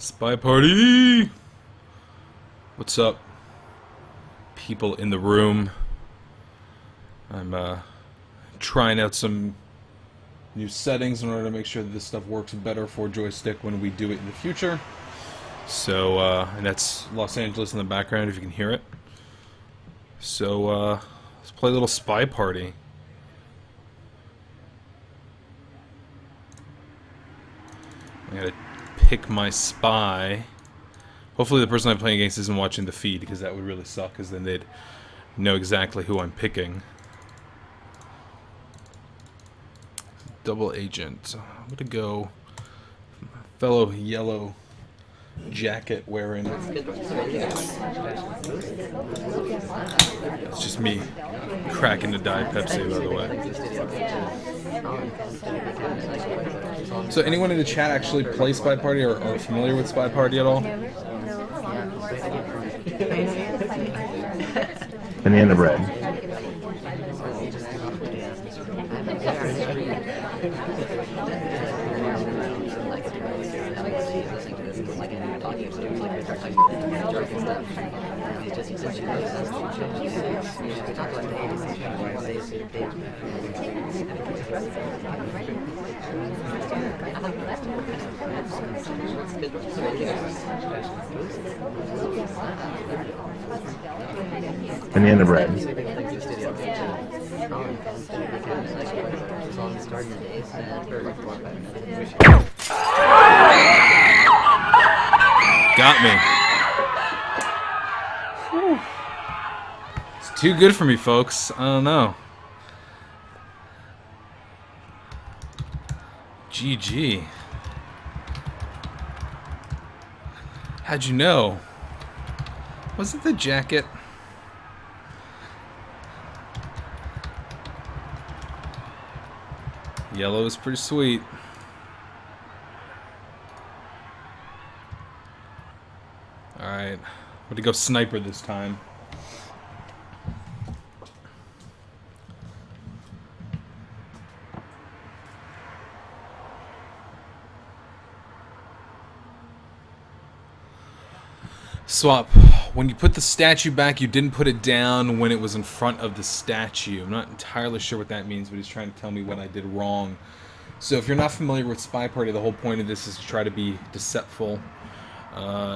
Spy Party! What's up, people in the room? I'm trying out some new settings in order to make sure that this stuff works better for joystick when we do it in the future. So, and that's Los Angeles in the background if you can hear it. So, let's play a little Spy Party. I gotta pick my spy. Hopefully the person I'm playing against isn't watching the feed, because that would really suck, because then they'd know exactly who I'm picking. Double agent. I'm gonna go fellow yellow jacket wearing. It's just me cracking the Diet Pepsi, by the way. So anyone in the chat actually play Spy Party or are familiar with Spy Party at all? Banana bread. Banana bread. Got me. Whew. It's too good for me, folks. I don't know. GG. How'd you know? Was it the jacket? Yellow is pretty sweet. Alright, I'm gonna go sniper this time. Swap. When you put the statue back, you didn't put it down when it was in front of the statue. I'm not entirely sure what that means, but he's trying to tell me what I did wrong. So if you're not familiar with Spy Party, the whole point of this is to try to be deceitful.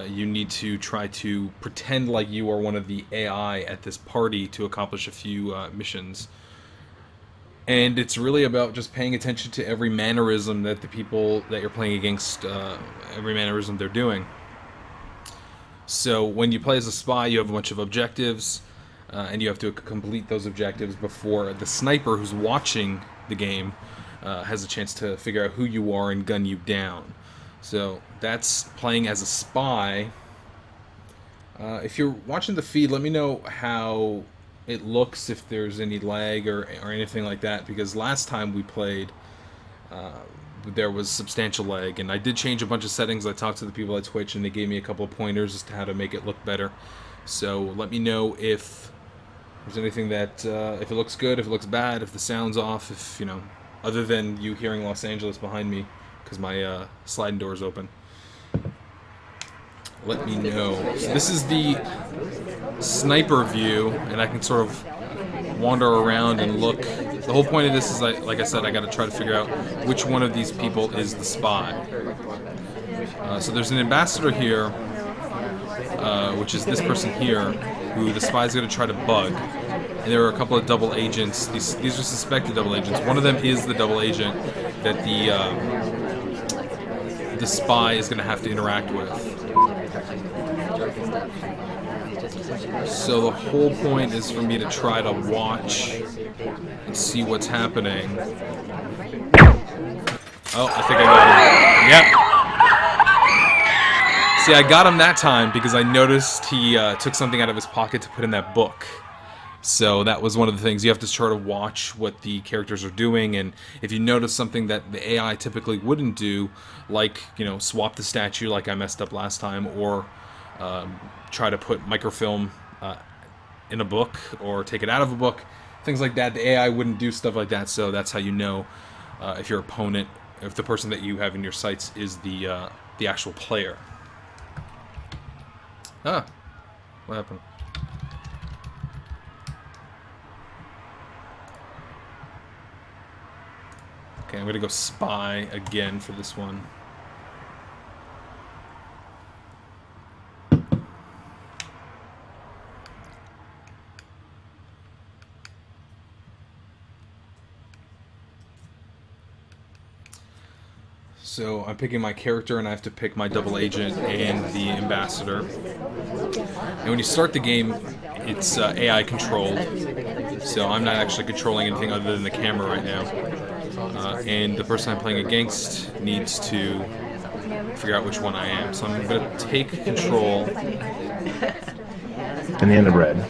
You need to try to pretend like you are one of the AI at this party to accomplish a few missions. And it's really about just paying attention to every mannerism that the people that you're playing against, every mannerism they're doing. So when you play as a spy, you have a bunch of objectives, and you have to complete those objectives before the sniper who's watching the game has a chance to figure out who you are and gun you down. So that's playing as a spy. If you're watching the feed, let me know how it looks, if there's any lag or anything like that, because last time we played, there was substantial lag, and I did change a bunch of settings. I talked to the people at Twitch, and they gave me a couple of pointers as to how to make it look better. So let me know if there's anything that, if it looks good, if it looks bad, if the sound's off, if, you know, other than you hearing Los Angeles behind me, because my sliding door is open. Let me know. So this is the sniper view, and I can sort of wander around and look. The whole point of this is, like I said, I got to try to figure out which one of these people is the spy. So there's an ambassador here, which is this person here, who the spy's going to try to bug. And there are a couple of double agents. These are suspected double agents. One of them is the double agent that the spy is going to have to interact with. So the whole point is for me to try to watch and see what's happening. Oh, I think I got him. Yep. See, I got him that time because I noticed he took something out of his pocket to put in that book. So that was one of the things. You have to try to watch what the characters are doing, and if you notice something that the AI typically wouldn't do, like, you know, swap the statue like I messed up last time, or try to put microfilm in a book, or take it out of a book, things like that, the AI wouldn't do stuff like that. So that's how you know if your opponent, if the person that you have in your sights is the actual player. Ah, what happened? Okay, I'm gonna go spy again for this one. So I'm picking my character, and I have to pick my double agent and the ambassador. And when you start the game, it's AI controlled, so I'm not actually controlling anything other than the camera right now. And the person I'm playing against needs to figure out which one I am. So I'm going to take control. Banana bread.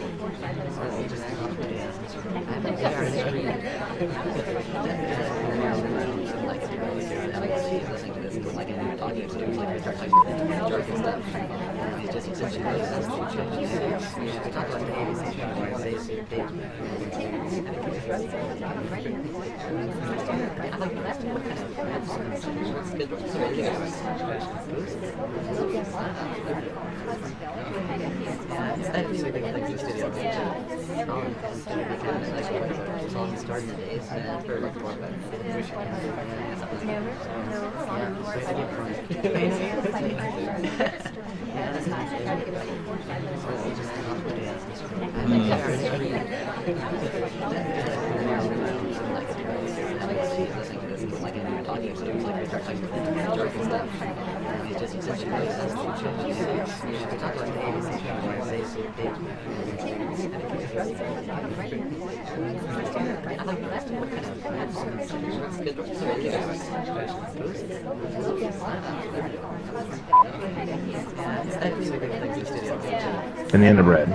Banana bread.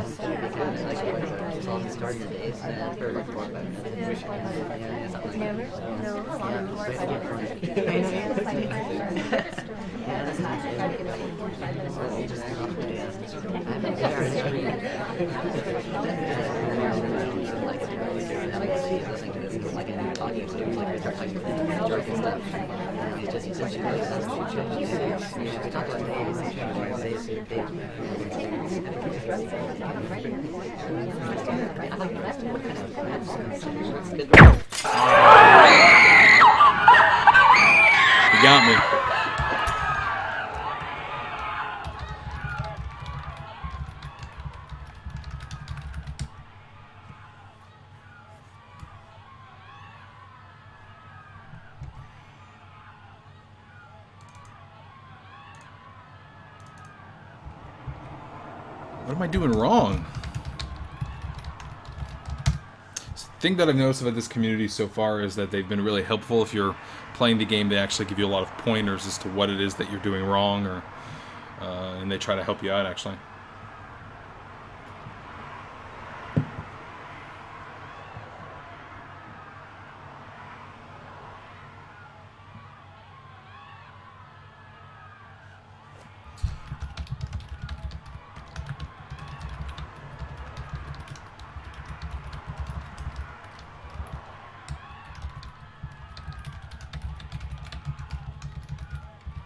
You got me. What am I doing wrong? The thing that I've noticed about this community so far is that they've been really helpful. If you're playing the game, they actually give you a lot of pointers as to what it is that you're doing wrong, or and they try to help you out, actually.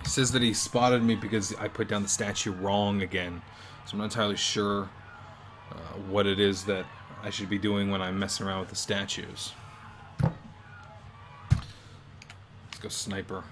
Says that he spotted me because I put down the statue wrong again. So I'm not entirely sure what it is that I should be doing when I'm messing around with the statues. Let's go sniper.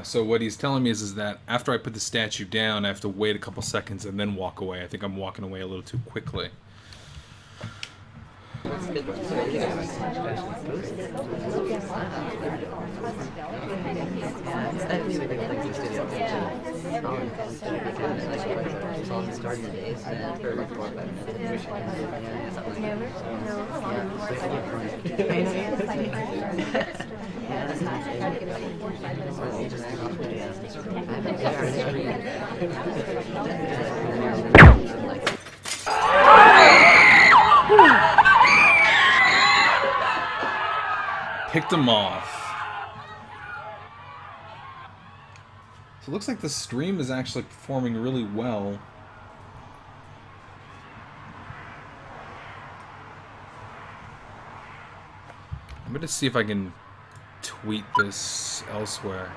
So what he's telling me is that after I put the statue down, I have to wait a couple seconds and then walk away. I think I'm walking away a little too quickly. Picked him off. So it looks like the stream is actually performing really well. I'm going to see if I can tweet this elsewhere.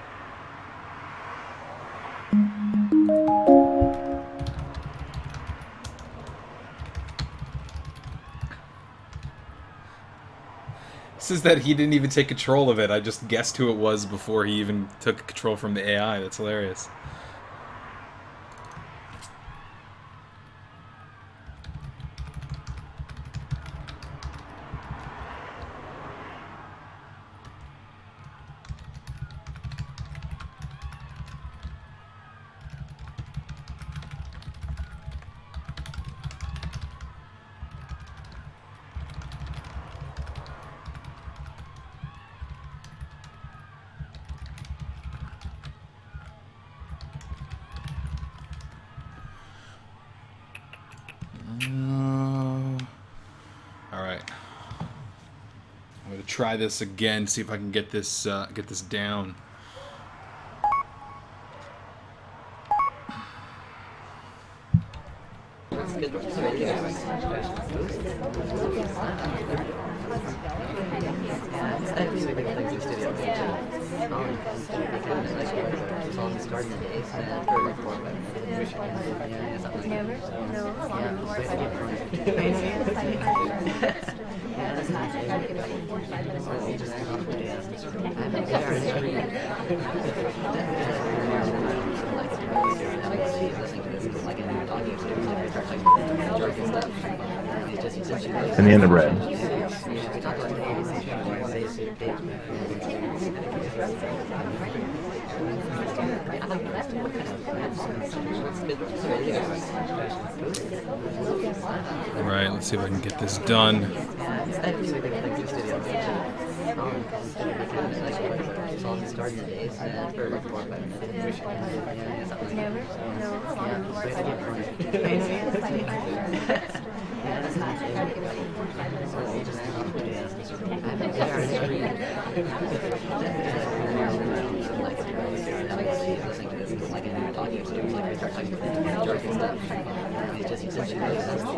Says that he didn't even take control of it. I just guessed who it was before he even took control from the AI. That's hilarious. Alright. I'm gonna try this again, see if I can get this down. And the end of red. Alright, let's see if I can get this done.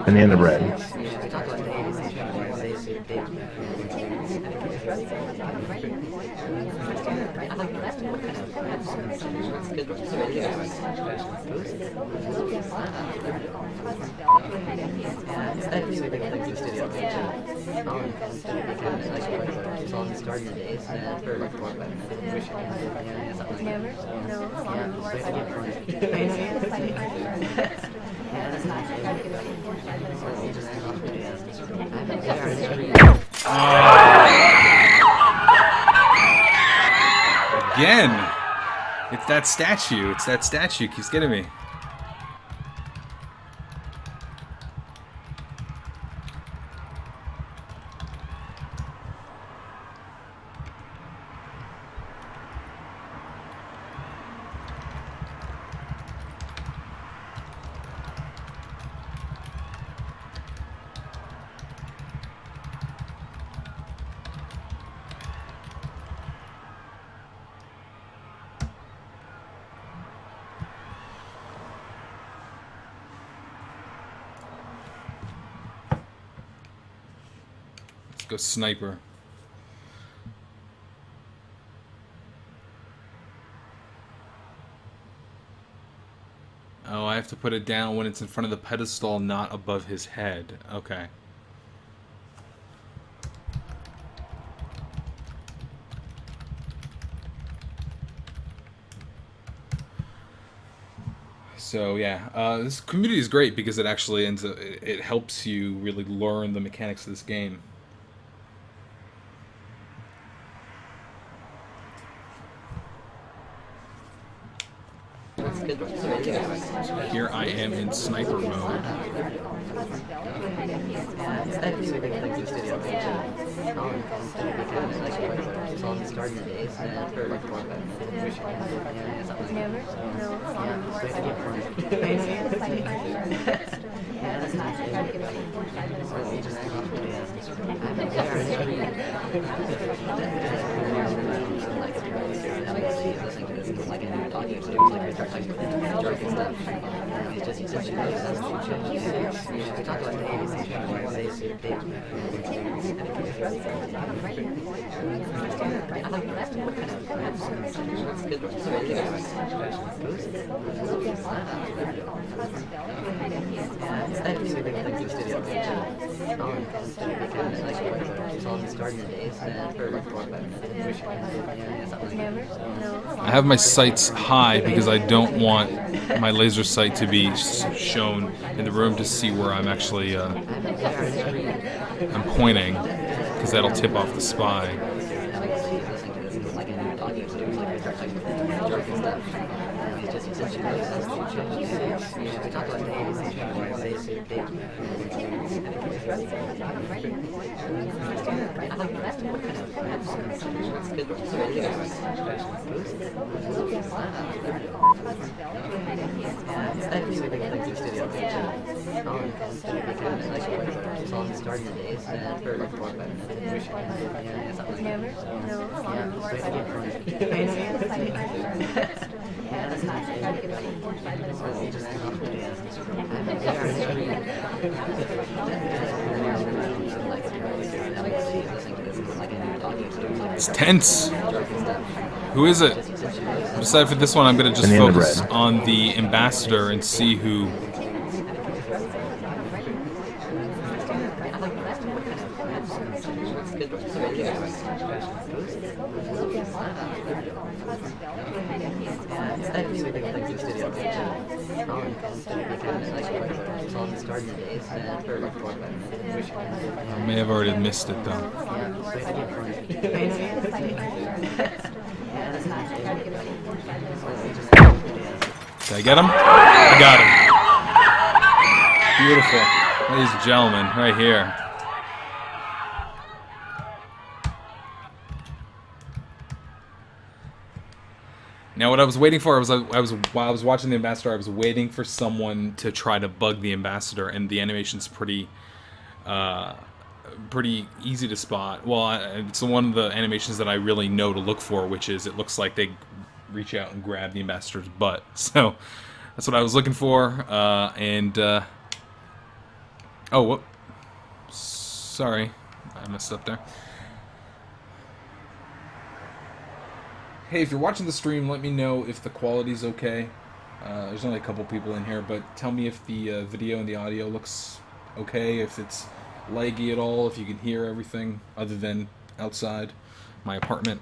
And the end of red. Again! It's that statue. It's that statue. Keeps getting me. Go sniper. Oh, I have to put it down when it's in front of the pedestal, not above his head. Okay. So yeah, this community is great because it actually it helps you really learn the mechanics of this game. Here I am in sniper mode. I have my sights high because I don't want my laser sight to be shown in the room to see where I'm actually I'm pointing, because that'll tip off the spy. It's tense. Who is it? I decided for this one I'm going to just focus on the ambassador and see who... I may have already missed it though. Did I get him? I got him. Beautiful. Ladies and gentlemen, right here. Now, what I was waiting for, while I was watching the ambassador, I was waiting for someone to try to bug the ambassador, and the animation's pretty easy to spot. Well, it's one of the animations that I really know to look for, which is it looks like they reach out and grab the ambassador's butt. So that's what I was looking for. Oh, whoop! Sorry, I messed up there. Hey, if you're watching the stream, let me know if the quality's okay. There's only a couple people in here, but tell me if the video and the audio looks okay, if it's laggy at all, if you can hear everything other than outside my apartment.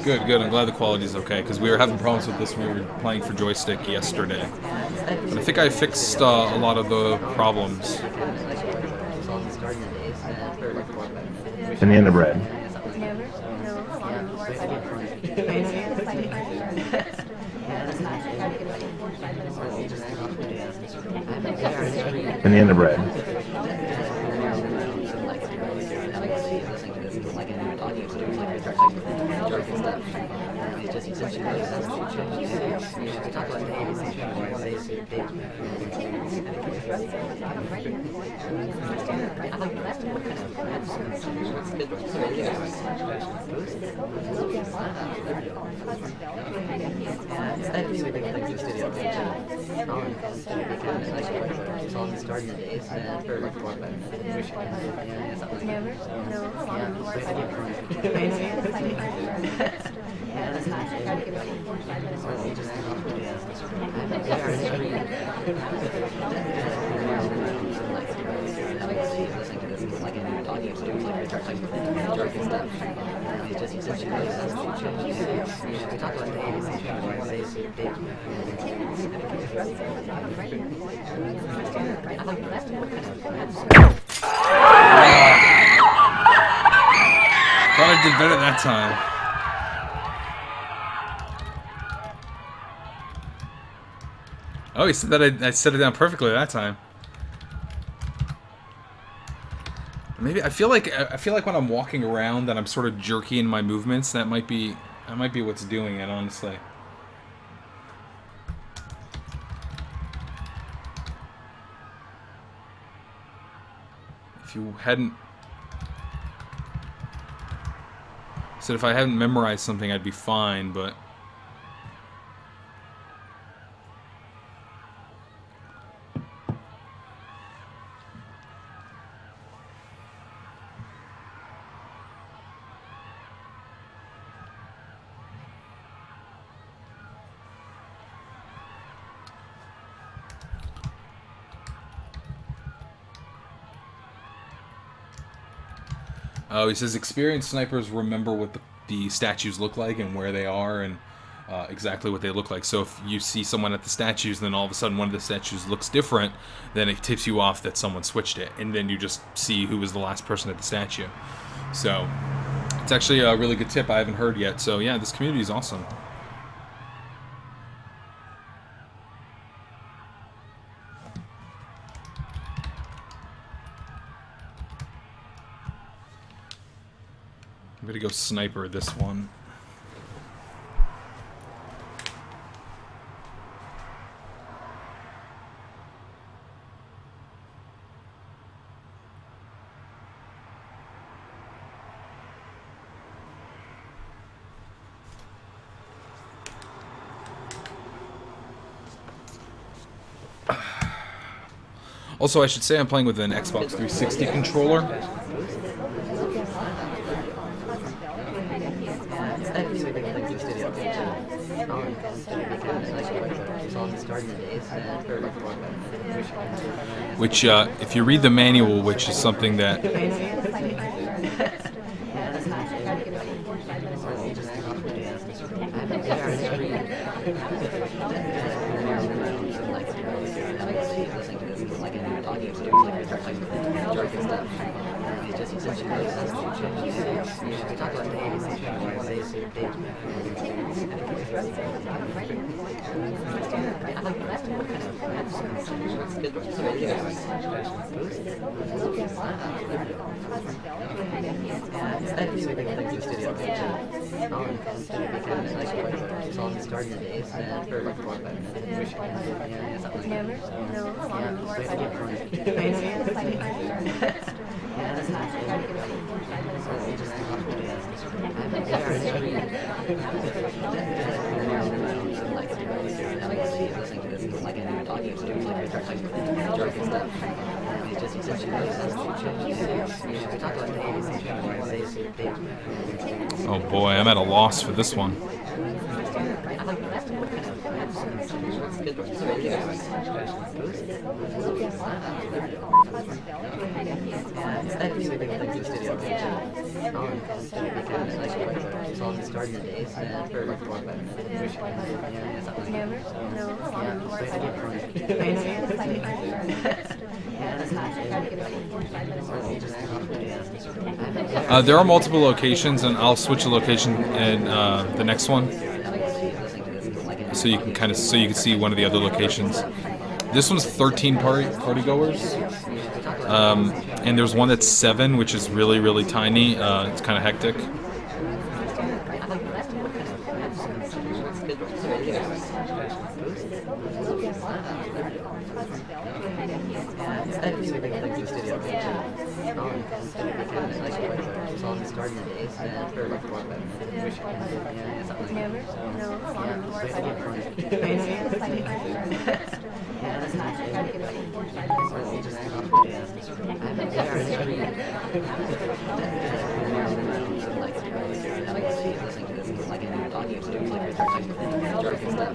Good, good. I'm glad the quality's okay, because we were having problems with this when we were playing for joystick yesterday. But I think I fixed a lot of the problems. Banana bread. Banana bread. Thought I did better that time. Oh, he said that I set it down perfectly that time. Maybe I feel like when I'm walking around that I'm sort of jerky in my movements. That might be what's doing it, honestly. If you hadn't said if I hadn't memorized something, I'd be fine, but. Oh, he says experienced snipers remember what the statues look like and where they are and exactly what they look like. So if you see someone at the statues and then all of a sudden one of the statues looks different, then it tips you off that someone switched it. And then you just see who was the last person at the statue. So it's actually a really good tip I haven't heard yet. So yeah, this community is awesome. I'm gonna go sniper this one. Also, I should say I'm playing with an Xbox 360 controller. Which, if you read the manual, which is something that... Oh boy, I'm at a loss for this one. There are multiple locations, and I'll switch the location in the next one, so you can see one of the other locations. This one's 13 party goers, and there's one that's 7, which is really, really tiny. It's kind of hectic. Oh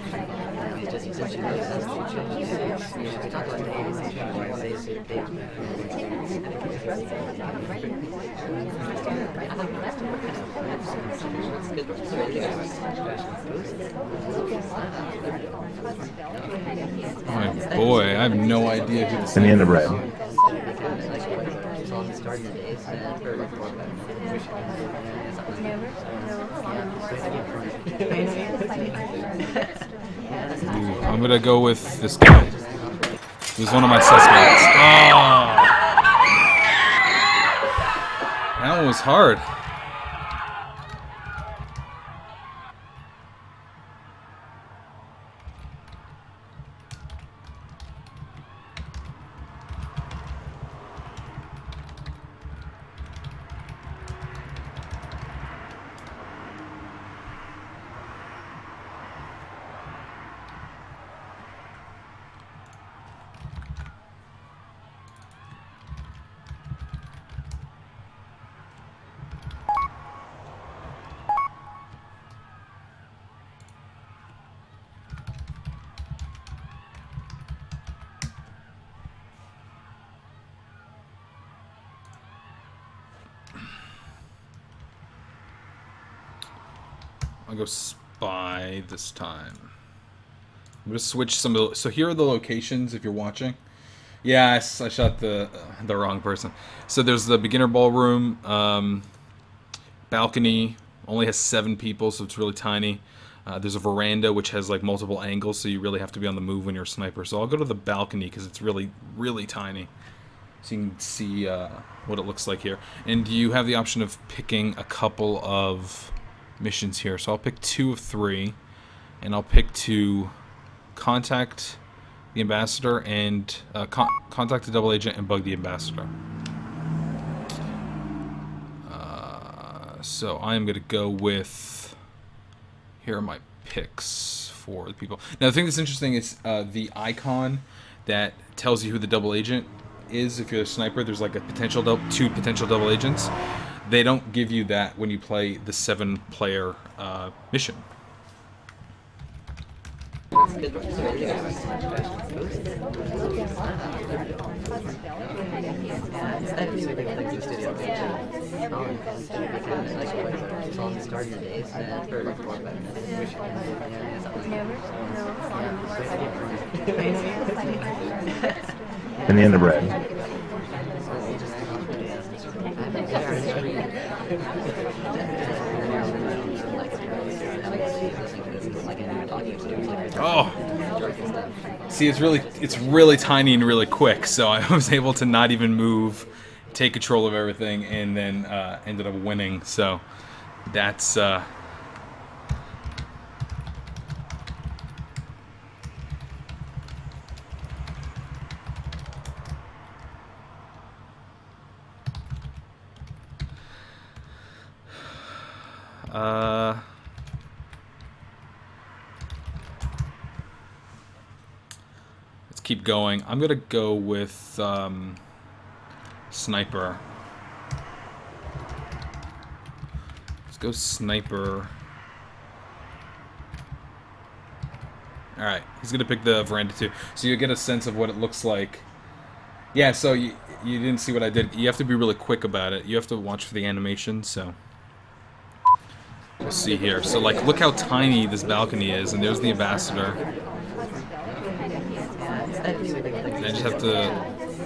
boy, I have no idea who this is. Banana bread. I'm gonna go with this guy. He was one of my suspects. Oh! That one was hard. I'll go spy this time. I'm gonna switch some of the, so here are the locations if you're watching. Yeah, I shot the wrong person. So there's the beginner ballroom, balcony, only has 7 people, so it's really tiny. There's a veranda which has like multiple angles, so you really have to be on the move when you're a sniper. So I'll go to the balcony because it's really, really tiny. So you can see what it looks like here. And you have the option of picking a couple of missions here. So I'll pick 2 of 3, and I'll pick to contact the ambassador and contact the double agent and bug the ambassador. So I am going to go with, here are my picks for the people. Now the thing that's interesting is the icon that tells you who the double agent is. If you're a sniper, there's like a two potential double agents. They don't give you that when you play the 7-player mission. Banana bread. Oh, see, it's really tiny and really quick, so I was able to not even move, take control of everything, and then ended up winning. So that's let's keep going. I'm gonna go with sniper. Let's go sniper. Alright, he's gonna pick the veranda too. So you get a sense of what it looks like. Yeah, so you didn't see what I did. You have to be really quick about it. You have to watch for the animation, so we'll see here. So like, look how tiny this balcony is, and there's the ambassador. And I just have to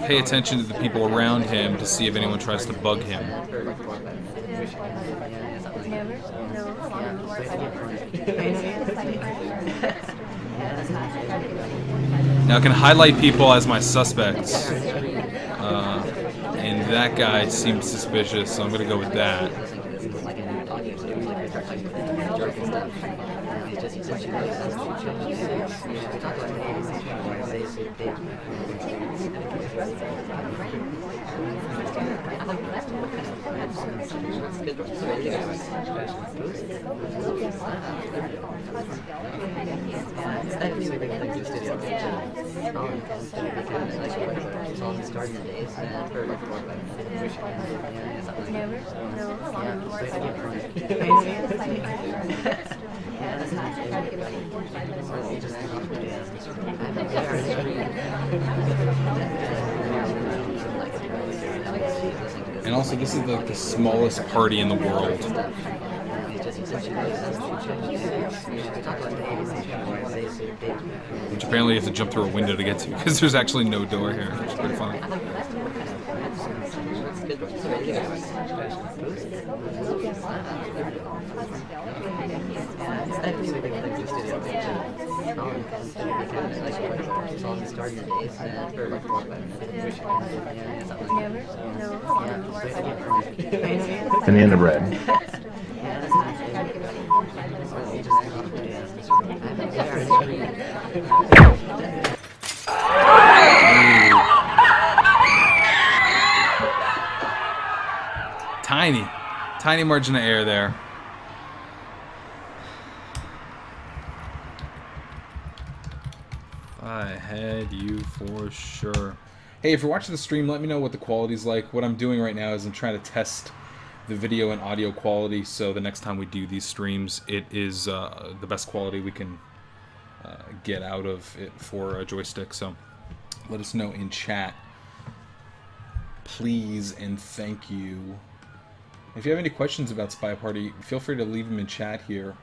pay attention to the people around him to see if anyone tries to bug him. Now I can highlight people as my suspects. And that guy seems suspicious, so I'm going to go with that. And also, this is like the smallest party in the world. Which apparently you have to jump through a window to get to, because there's actually no door here, which is pretty funny. And the end of red. Tiny margin of error there. I had you for sure. Hey, if you're watching the stream, let me know what the quality's like. What I'm doing right now is I'm trying to test the video and audio quality, so the next time we do these streams, it is the best quality we can get out of it for a joystick. So let us know in chat, please and thank you. If you have any questions about SpyParty, feel free to leave them in chat here,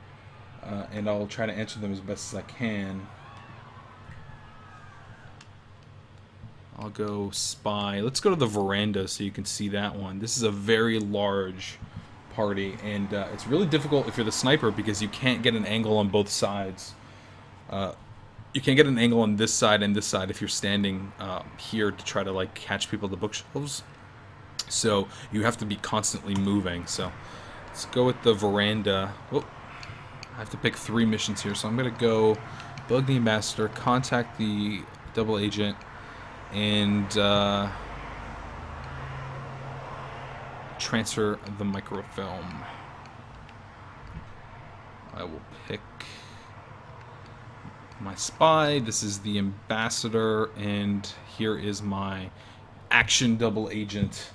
and I'll try to answer them as best as I can. I'll go spy. Let's go to the veranda so you can see that one. This is a very large party, and it's really difficult if you're the sniper because you can't get an angle on both sides. You can't get an angle on this side and this side if you're standing here to try to like catch people at the bookshelves. So you have to be constantly moving. So let's go with the veranda. Oh, I have to pick 3 missions here, so I'm gonna go bug the ambassador, contact the double agent, and transfer the microfilm. I will pick my spy. This is the ambassador, and here is my action double agent.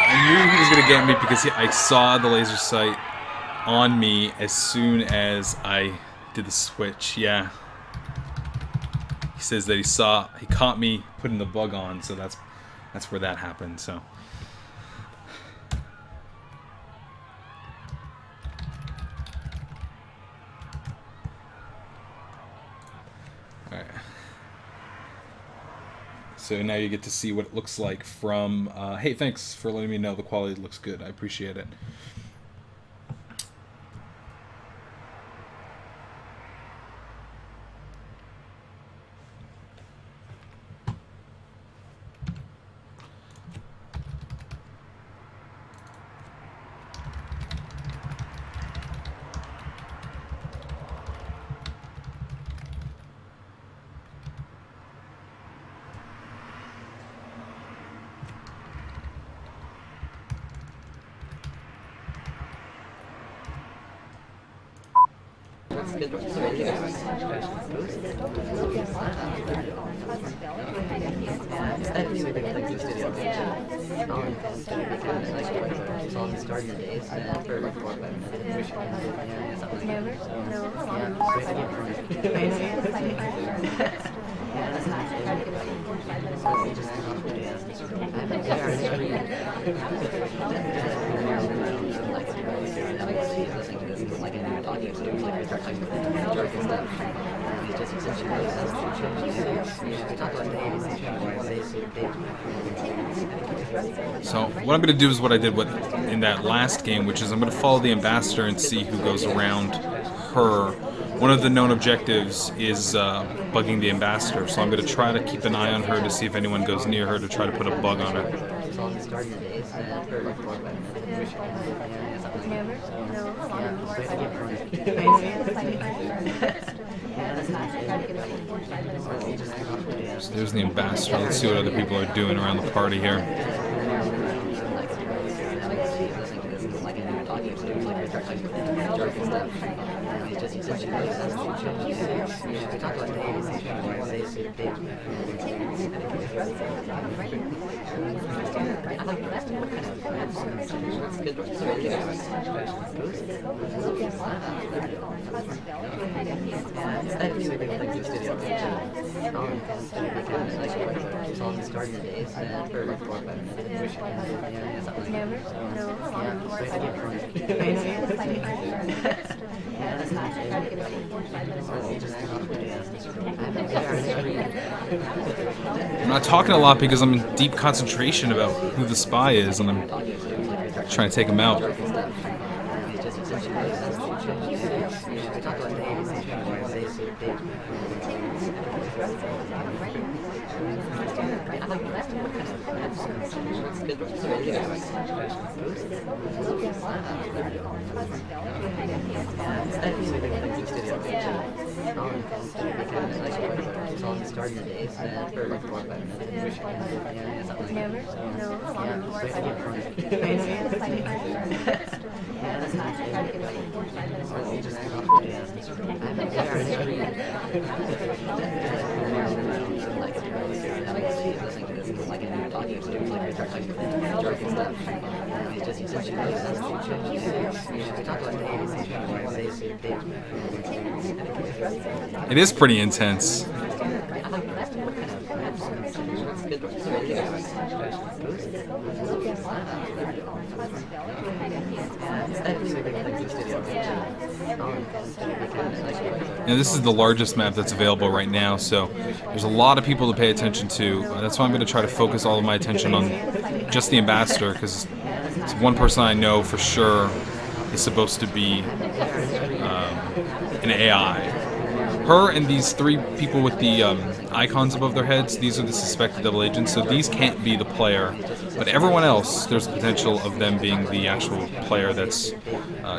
I knew he was gonna get me because I saw the laser sight on me as soon as I did the switch. Yeah. He says that he caught me putting the bug on, so that's where that happened. So all right. So now you get to see what it looks like from. Hey, thanks for letting me know the quality looks good. I appreciate it. So what I'm going to do is what I did in that last game, which is I'm going to follow the ambassador and see who goes around her. One of the known objectives is bugging the ambassador, so I'm going to try to keep an eye on her to see if anyone goes near her to try to put a bug on her. So there's the ambassador. Let's see what other people are doing around the party here. I'm not talking a lot because I'm in deep concentration about who the spy is, and I'm trying to take him out. It is pretty intense. Now, this is the largest map that's available right now, so there's a lot of people to pay attention to. That's why I'm going to try to focus all of my attention on just the ambassador, because it's one person I know for sure is supposed to be an AI. Her and these three people with the icons above their heads, these are the suspected double agents, so these can't be the player. But everyone else, there's the potential of them being the actual player that's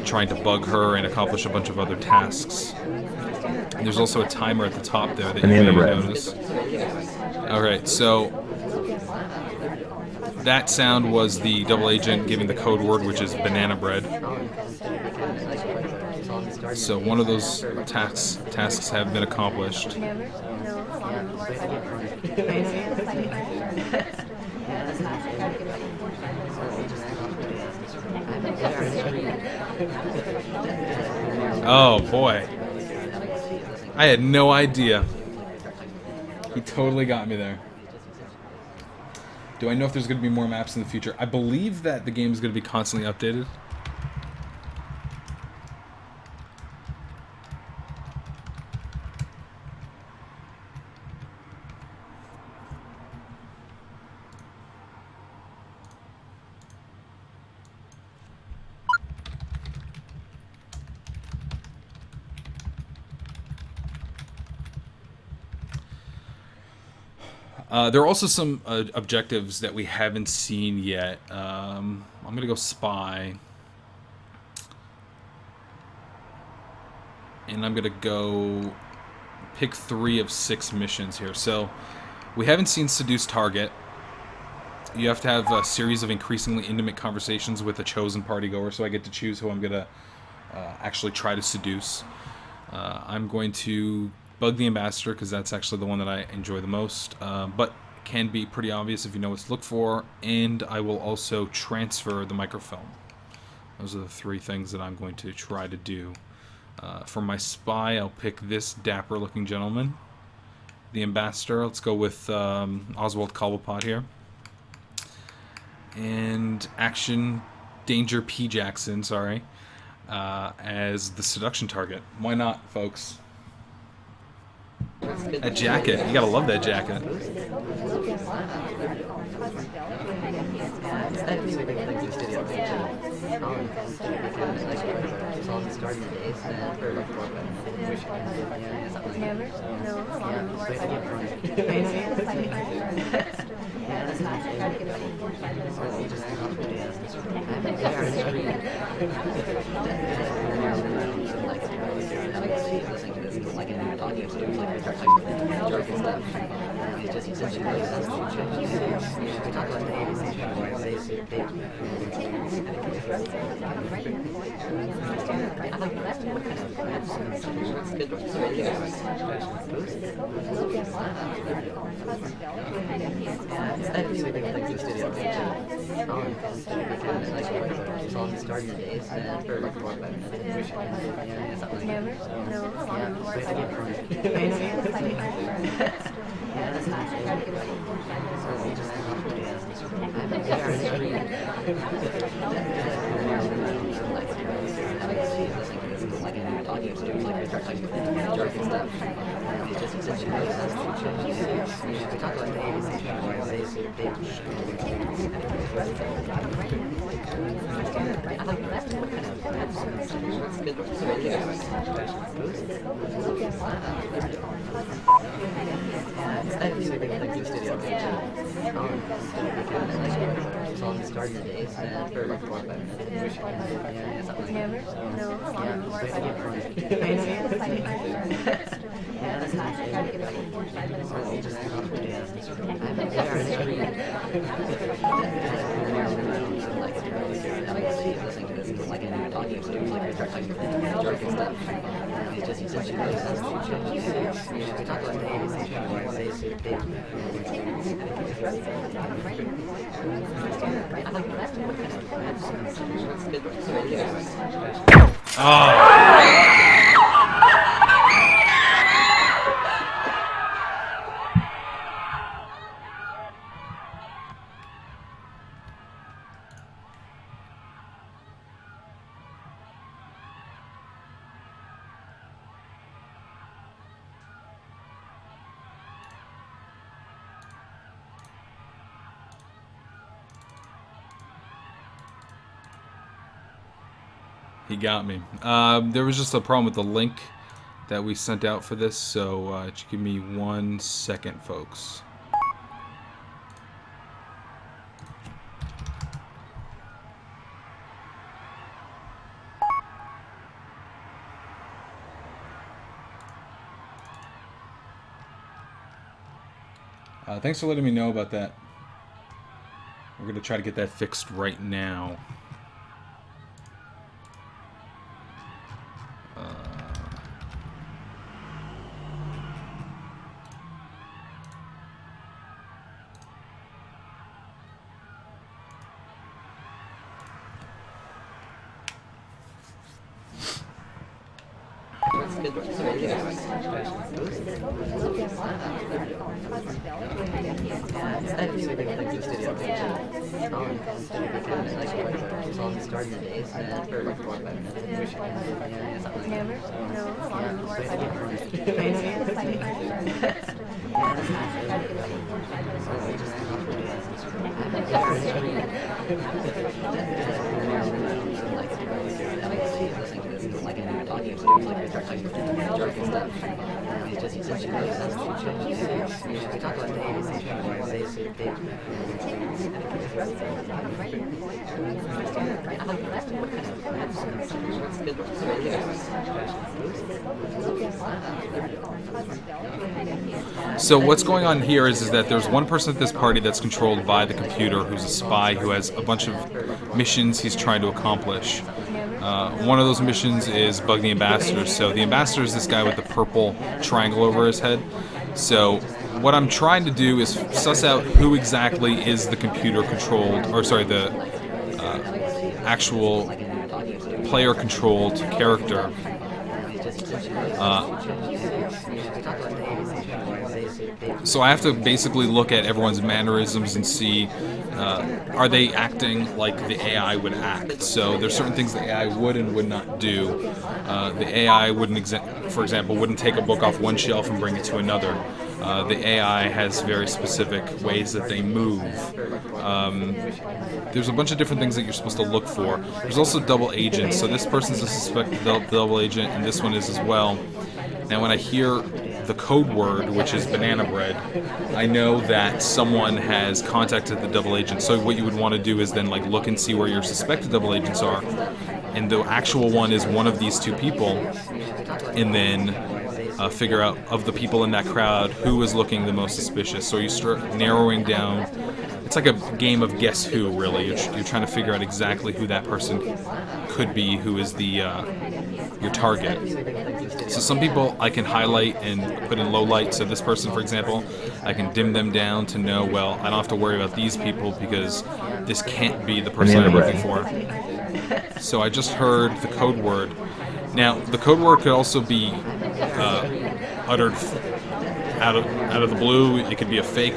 trying to bug her and accomplish a bunch of other tasks. And there's also a timer at the top there that you may notice. Alright, so that sound was the double agent giving the code word, which is banana bread. So one of those tasks have been accomplished. Oh boy. I had no idea. He totally got me there. Do I know if there's going to be more maps in the future? I believe that the game is going to be constantly updated. There are also some objectives that we haven't seen yet. I'm going to go spy. And I'm going to go pick 3 of 6 missions here. So we haven't seen seduce target. You have to have a series of increasingly intimate conversations with a chosen partygoer, so I get to choose who I'm going to actually try to seduce. I'm going to bug the ambassador because that's actually the one that I enjoy the most, but can be pretty obvious if you know what to look for, and I will also transfer the microfilm. Those are the three things that I'm going to try to do. For my spy, I'll pick this dapper looking gentleman. The ambassador, let's go with Oswald Cobblepot here. And Action Danger P. Jackson, sorry, as the seduction target. Why not, folks? That jacket, you gotta love that jacket. He got me. There was just a problem with the link that we sent out for this, so just give me 1 second, folks. Thanks for letting me know about that. We're going to try to get that fixed right now. So what's going on here is that there's one person at this party that's controlled by the computer who's a spy who has a bunch of missions he's trying to accomplish. One of those missions is bug the ambassador. So the ambassador is this guy with the purple triangle over his head. So what I'm trying to do is suss out who exactly is the computer-controlled, or sorry, the actual player-controlled character. So I have to basically look at everyone's mannerisms and see, are they acting like the AI would act? So there's certain things the AI would and would not do. The AI wouldn't, for example, wouldn't take a book off one shelf and bring it to another. The AI has very specific ways that they move. There's a bunch of different things that you're supposed to look for. There's also double agents. So this person's a suspected double agent, and this one is as well. Now when I hear the code word, which is banana bread, I know that someone has contacted the double agent. So what you would want to do is then like look and see where your suspected double agents are, and the actual one is one of these two people, and then figure out of the people in that crowd who is looking the most suspicious. So you start narrowing down. It's like a game of guess who, really. You're trying to figure out exactly who that person could be, who is the your target. So some people I can highlight and put in low light. So this person, for example, I can dim them down to know, well, I don't have to worry about these people because this can't be the person I'm looking for. So I just heard the code word. Now, the code word could also be uttered out of the blue. It could be a fake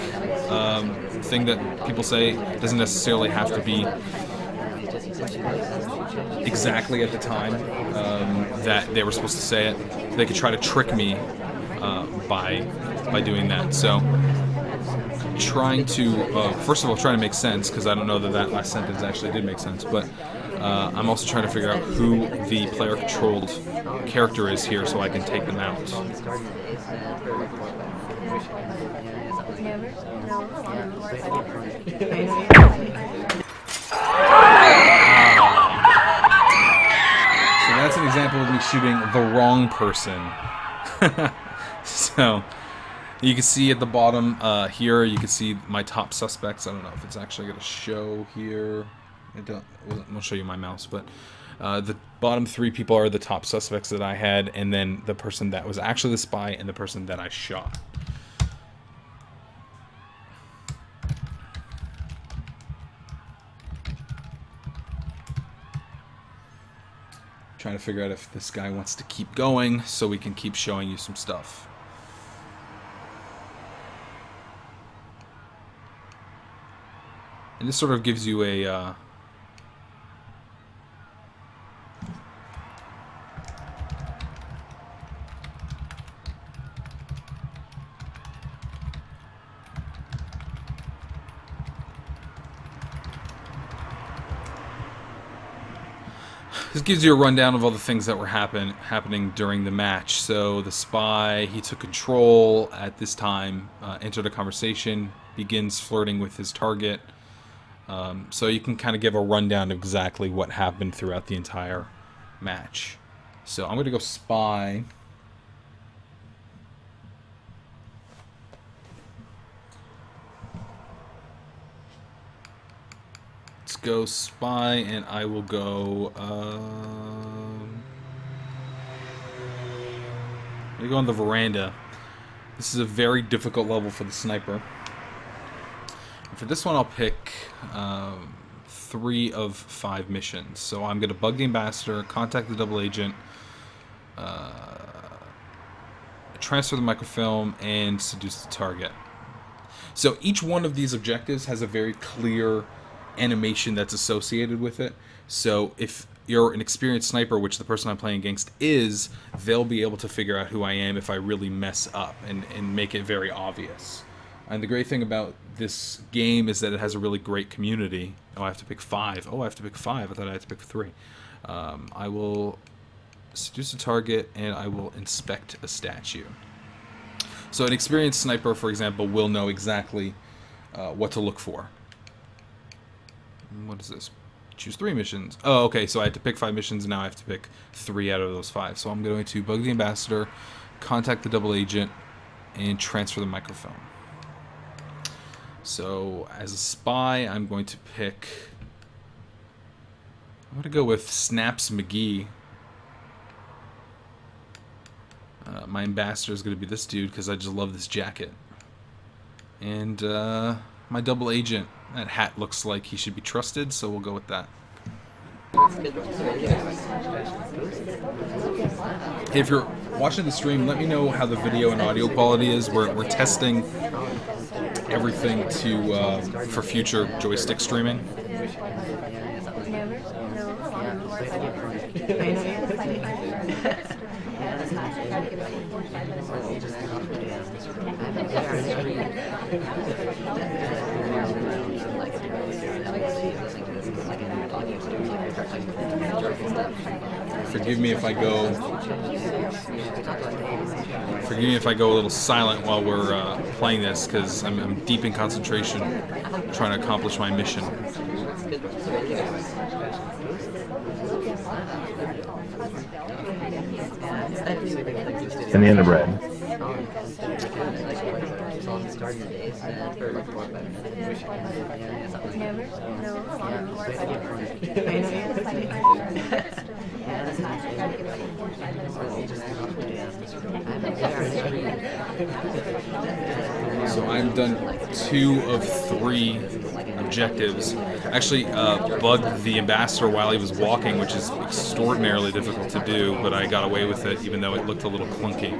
thing that people say. It doesn't necessarily have to be exactly at the time that they were supposed to say it. They could try to trick me by doing that. So trying to first of all trying to make sense, because I don't know that last sentence actually did make sense, but I'm also trying to figure out who the player-controlled character is here so I can take them out. So that's an example of me shooting the wrong person. So you can see at the bottom here, you can see my top suspects. I don't know if it's actually going to show here. I won't show you my mouse, but the bottom three people are the top suspects that I had, and then the person that was actually the spy and the person that I shot. Trying to figure out if this guy wants to keep going so we can keep showing you some stuff. And this sort of gives you a this gives you a rundown of all the things that were happening during the match. So the spy, he took control at this time, entered a conversation, begins flirting with his target. So you can kind of give a rundown of exactly what happened throughout the entire match. So I'm going to go spy. Let's go spy, and I will go. I'm going to go on the veranda. This is a very difficult level for the sniper. For this one, I'll pick 3 of 5 missions. So I'm going to bug the ambassador, contact the double agent, transfer the microfilm, and seduce the target. So each one of these objectives has a very clear animation that's associated with it. So if you're an experienced sniper, which the person I'm playing against is, they'll be able to figure out who I am if I really mess up and make it very obvious. And the great thing about this game is that it has a really great community. Oh, I have to pick 5. Oh, I have to pick 5. I thought I had to pick 3. I will seduce a target, and I will inspect a statue. So an experienced sniper, for example, will know exactly what to look for. What is this? Choose 3 missions. Oh, okay, so I had to pick 5 missions, and now I have to pick 3 out of those 5. So I'm going to bug the ambassador, contact the double agent, and transfer the microfilm. So, as a spy, I'm going to pick I'm going to go with Snaps McGee. My ambassador is going to be this dude because I just love this jacket. And my double agent, that hat looks like he should be trusted, so we'll go with that. If you're watching the stream, let me know how the video and audio quality is. We're testing everything to for future joystick streaming. Forgive me if I go. Forgive me if I go a little silent while we're playing this, because I'm deep in concentration, trying to accomplish my mission. And the end of red. So I've done 2 of 3 objectives. Actually, bugged the ambassador while he was walking, which is extraordinarily difficult to do, but I got away with it, even though it looked a little clunky.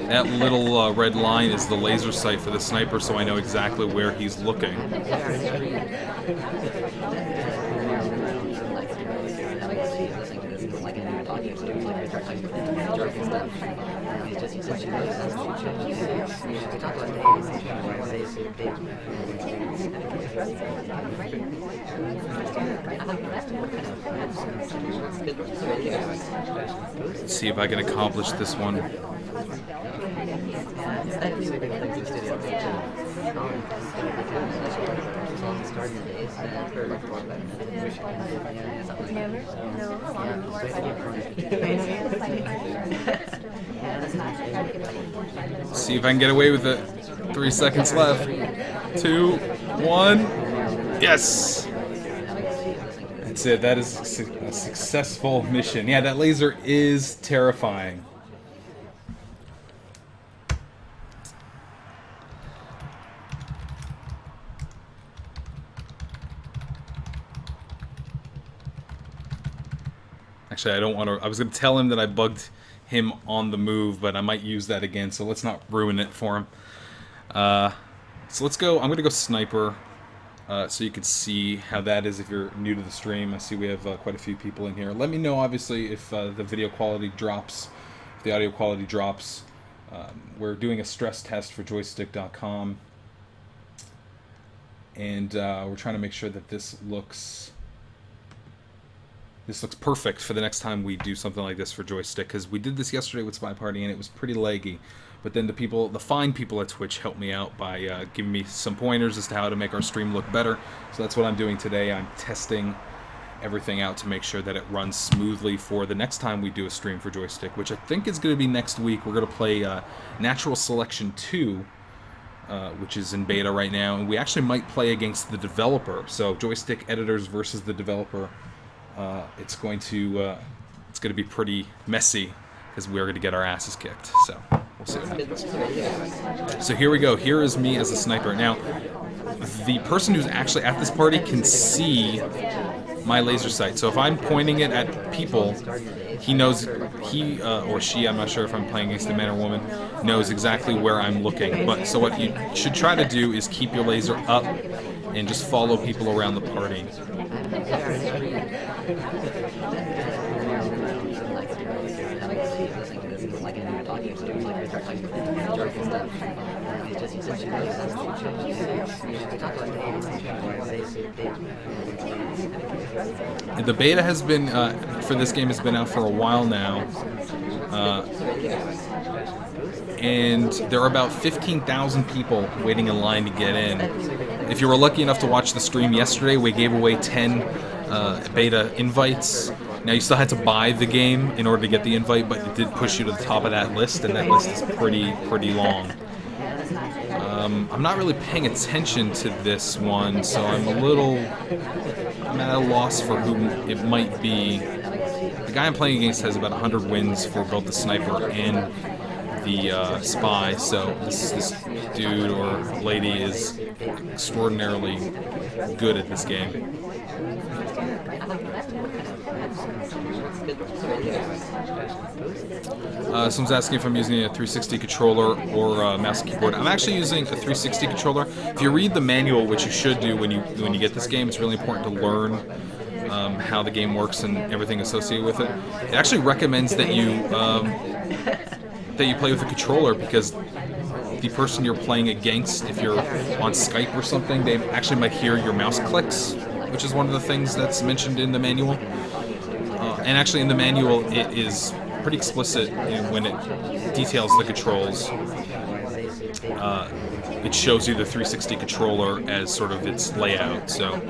That little red line is the laser sight for the sniper, so I know exactly where he's looking. Let's see if I can accomplish this one. See if I can get away with it. 3 seconds left. 2, 1. Yes! That's it. That is a successful mission. Yeah, that laser is terrifying. Actually, I don't want to... I was going to tell him that I bugged him on the move, but I might use that again, so let's not ruin it for him. So let's go... I'm going to go sniper, so you can see how that is if you're new to the stream. I see we have quite a few people in here. Let me know, obviously, if the video quality drops, if the audio quality drops. We're doing a stress test for joystick.com, and we're trying to make sure that this looks perfect for the next time we do something like this for joystick, because we did this yesterday with SpyParty and it was pretty laggy. But then the fine people at Twitch helped me out by giving me some pointers as to how to make our stream look better. So that's what I'm doing today. I'm testing everything out to make sure that it runs smoothly for the next time we do a stream for joystick, which I think is going to be next week. We're going to play Natural Selection 2, which is in beta right now, and we actually might play against the developer. So joystick editors versus the developer. It's going to be pretty messy because we're going to get our asses kicked. So we'll see what happens. So here we go. Here is me as a sniper. Now, the person who's actually at this party can see my laser sight. So if I'm pointing it at people, he knows, he or she, I'm not sure if I'm playing against a man or woman, knows exactly where I'm looking. But so what you should try to do is keep your laser up and just follow people around the party. The beta has been, for this game, has been out for a while now. and there are about 15,000 people waiting in line to get in. If you were lucky enough to watch the stream yesterday, we gave away 10 beta invites. Now, you still had to buy the game in order to get the invite, but it did push you to the top of that list, and that list is pretty long. I'm not really paying attention to this one, so I'm at a loss for who it might be. The guy I'm playing against has about 100 wins for both the sniper and the spy, so this dude or lady is extraordinarily good at this game. Someone's asking if I'm using a 360 controller or mouse and keyboard. I'm actually using a 360 controller. If you read the manual, which you should do when you get this game, it's really important to learn how the game works and everything associated with it. It actually recommends that you play with a controller, because the person you're playing against, if you're on Skype or something, they actually might hear your mouse clicks, which is one of the things that's mentioned in the manual. And actually in the manual it is pretty explicit when it details the controls. It shows you the 360 controller as sort of its layout, so...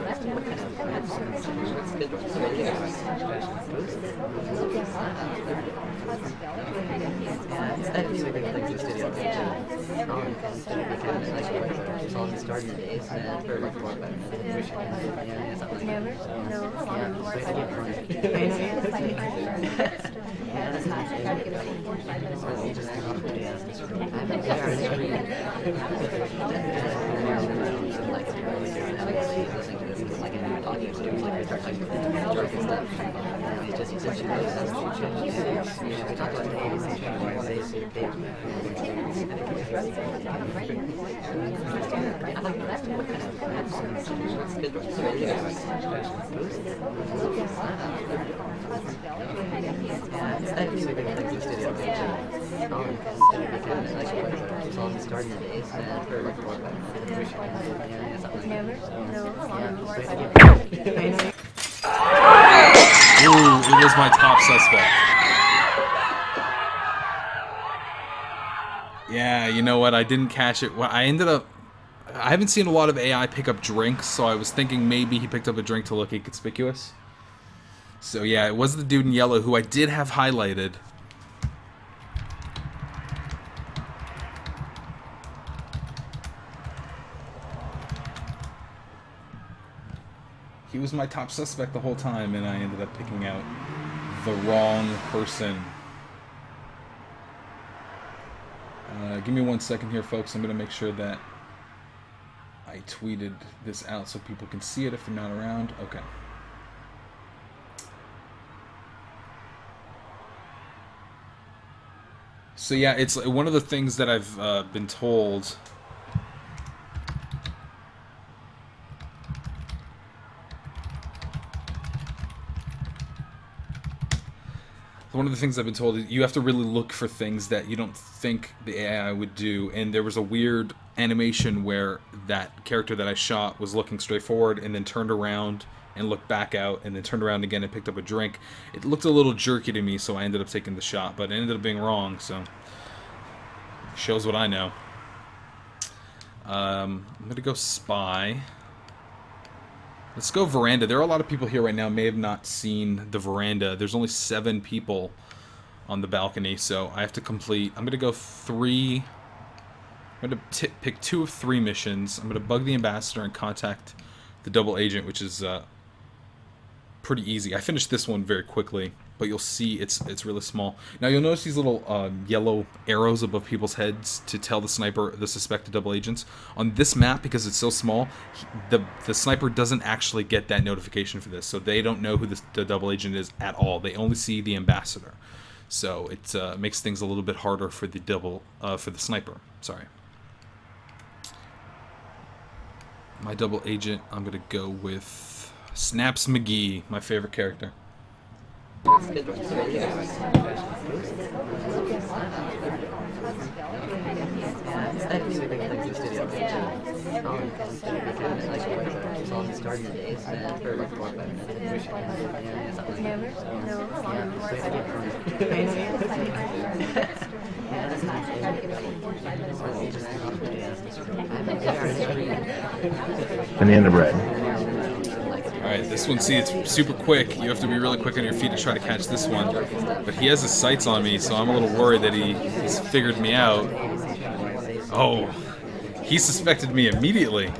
Ooh, it was my top suspect. Yeah, you know what? I didn't catch it. I haven't seen a lot of AI pick up drinks, so I was thinking maybe he picked up a drink to look inconspicuous. So yeah, it was the dude in yellow who I did have highlighted. He was my top suspect the whole time, and I ended up picking out the wrong person. Give me 1 second here, folks. I'm going to make sure that I tweeted this out so people can see it if they're not around. Okay. So yeah, it's one of the things that I've been told. One of the things I've been told is you have to really look for things that you don't think the AI would do, and there was a weird animation where that character that I shot was looking straight forward and then turned around and looked back out and then turned around again and picked up a drink. It looked a little jerky to me, so I ended up taking the shot, but it ended up being wrong, so shows what I know. I'm going to go spy. Let's go veranda. There are a lot of people here right now may have not seen the veranda. There's only 7 people on the balcony, so I have to complete. I'm going to go 3. I'm going to pick 2 of 3 missions. I'm going to bug the ambassador and contact the double agent, which is pretty easy. I finished this one very quickly, but you'll see it's really small. Now you'll notice these little yellow arrows above people's heads to tell the sniper the suspected double agents. On this map, because it's so small, the sniper doesn't actually get that notification for this, so they don't know who the double agent is at all. They only see the ambassador, so it makes things a little bit harder for the sniper. Sorry. My double agent, I'm gonna go with Snaps McGee, my favorite character. And the end of red. Alright, this one, see, it's super quick. You have to be really quick on your feet to try to catch this one. But he has his sights on me, so I'm a little worried that he's figured me out. Oh, he suspected me immediately.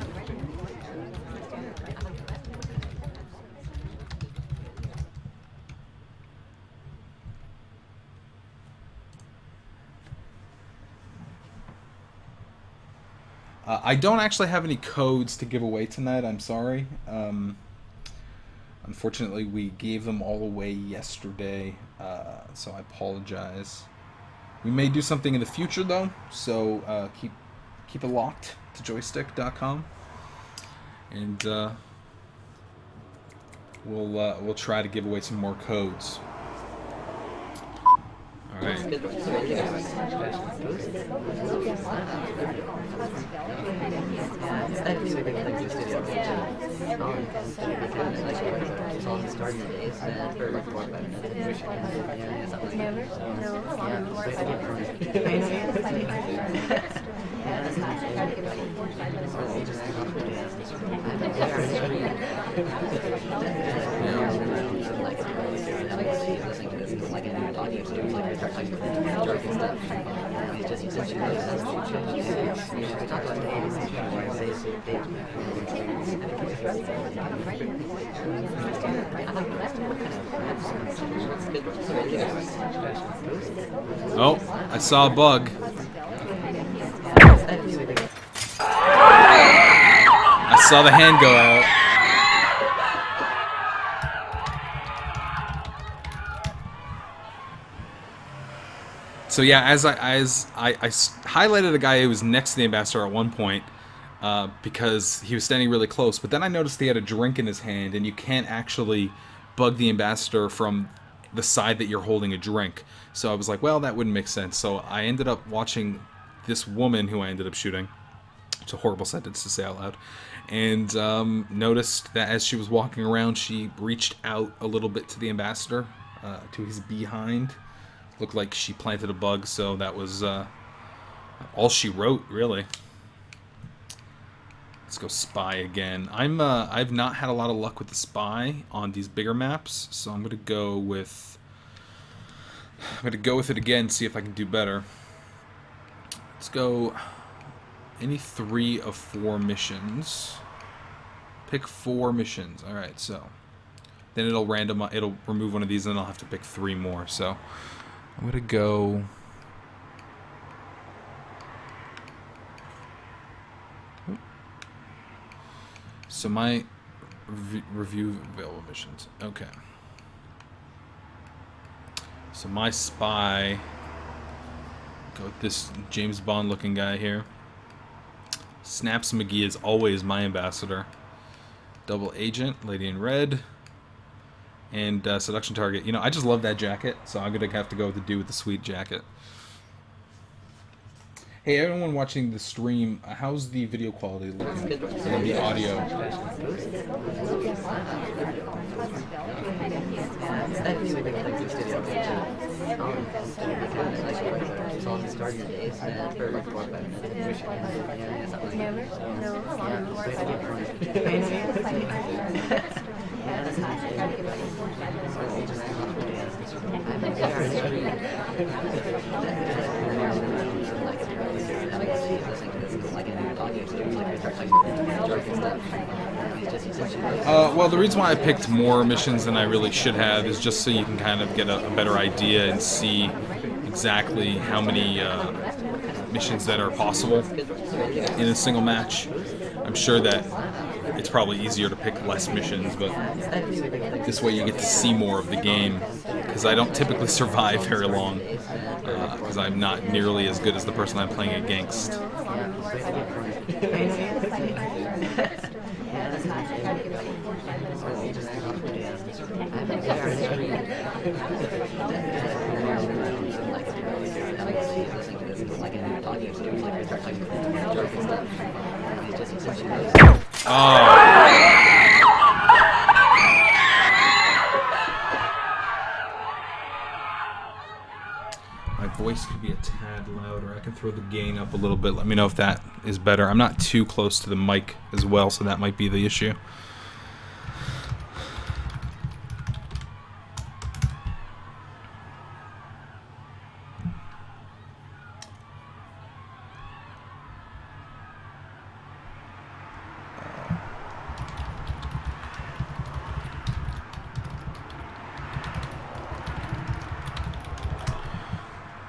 I don't actually have any codes to give away tonight, I'm sorry. Unfortunately, we gave them all away yesterday, so I apologize. We may do something in the future, though, so keep it locked to joystick.com, and we'll try to give away some more codes. All right. Oh, I saw a bug. I saw the hand go out. So yeah, as I highlighted a guy who was next to the ambassador at one point because he was standing really close, but then I noticed he had a drink in his hand, and you can't actually bug the ambassador from the side that you're holding a drink. So I was like, well, that wouldn't make sense. So I ended up watching this woman who I ended up shooting. It's a horrible sentence to say out loud. And noticed that as she was walking around, she reached out a little bit to the ambassador, to his behind. Looked like she planted a bug, so that was all she wrote, really. Let's go spy again. I've not had a lot of luck with the spy on these bigger maps, so I'm gonna go with it again, see if I can do better. Let's go any 3 of 4 missions. Pick 4 missions. All right, so then it'll remove one of these, and then I'll have to pick 3 more. So I'm gonna go. So my review available missions. Okay. So my spy. Go with this James Bond looking guy here. Snaps McGee is always my ambassador. Double agent, lady in red. And seduction target. You know, I just love that jacket, so I'm gonna have to go with the dude with the sweet jacket. Hey, everyone watching the stream, how's the video quality looking? And the audio? Well, the reason why I picked more missions than I really should have is just so you can kind of get a better idea and see exactly how many missions that are possible in a single match. I'm sure that it's probably easier to pick less missions, but this way you get to see more of the game, because I don't typically survive very long, because I'm not nearly as good as the person I'm playing against. My voice could be a tad louder. I can throw the gain up a little bit. Let me know if that is better. I'm not too close to the mic as well, so that might be the issue.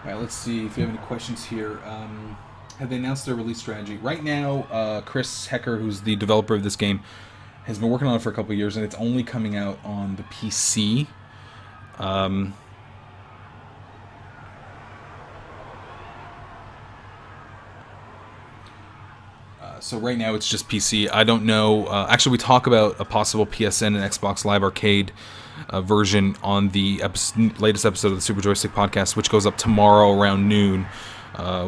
Alright, let's see if you have any questions here. Have they announced their release strategy? Right now, Chris Hecker, who's the developer of this game, has been working on it for a couple of years, and it's only coming out on the PC. So right now it's just PC. I don't know. Actually, we talk about a possible PSN and Xbox Live Arcade version on the latest episode of the Super Joystick Podcast, which goes up tomorrow around noon.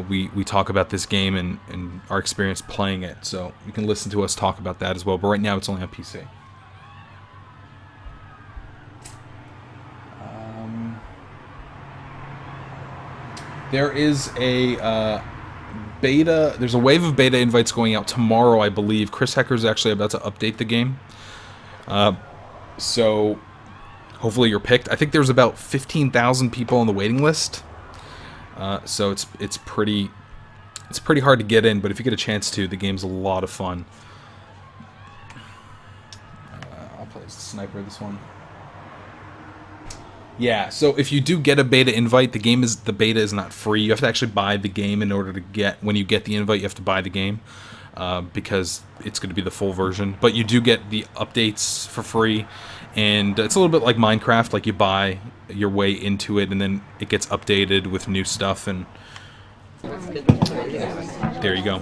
We talk about this game and our experience playing it. So you can listen to us talk about that as well. But right now it's only on PC. There is a... beta. There's a wave of beta invites going out tomorrow, I believe. Chris Hecker is actually about to update the game, so hopefully you're picked. I think there's about 15,000 people on the waiting list, so it's pretty hard to get in. But if you get a chance to, the game's a lot of fun. I'll play as the sniper this one. Yeah, so if you do get a beta invite, the beta is not free. You have to actually buy the game in order to get, when you get the invite, you have to buy the game, because it's going to be the full version. But you do get the updates for free, and it's a little bit like Minecraft, like you buy your way into it, and then it gets updated with new stuff, and there you go.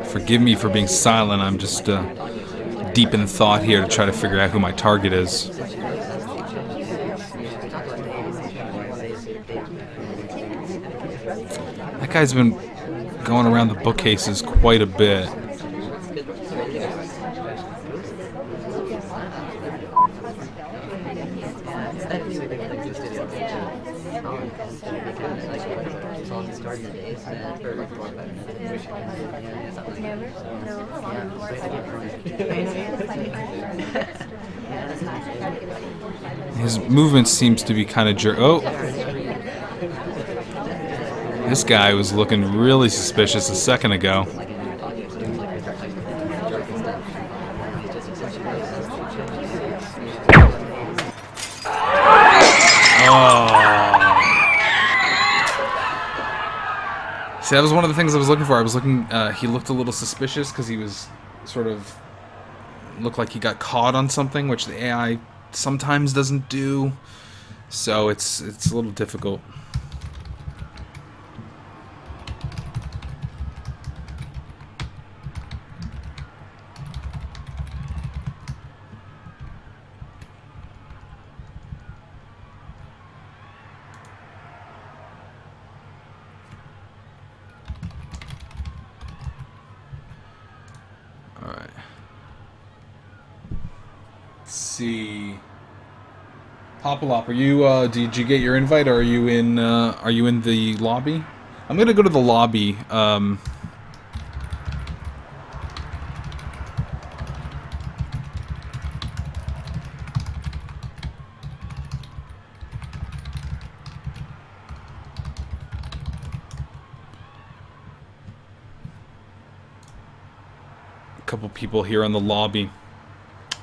Forgive me for being silent. I'm just deep in thought here to try to figure out who my target is. That guy's been going around the bookcases quite a bit. His movement seems to be kind of oh! This guy was looking really suspicious a second ago. See, that was one of the things I was looking for. I was looking, he looked a little suspicious because he was sort of, looked like he got caught on something, which the AI sometimes doesn't do. So it's a little difficult. Alright. Let's see. Hopalop, are you did you get your invite, or are you in the lobby? I'm gonna go to the lobby. couple people here in the lobby.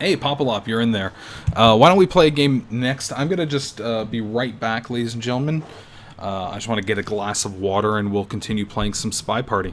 Hey, Popolop, you're in there. Why don't we play a game next? I'm going to just be right back, ladies and gentlemen. I just want to get a glass of water, and we'll continue playing some Spy Party.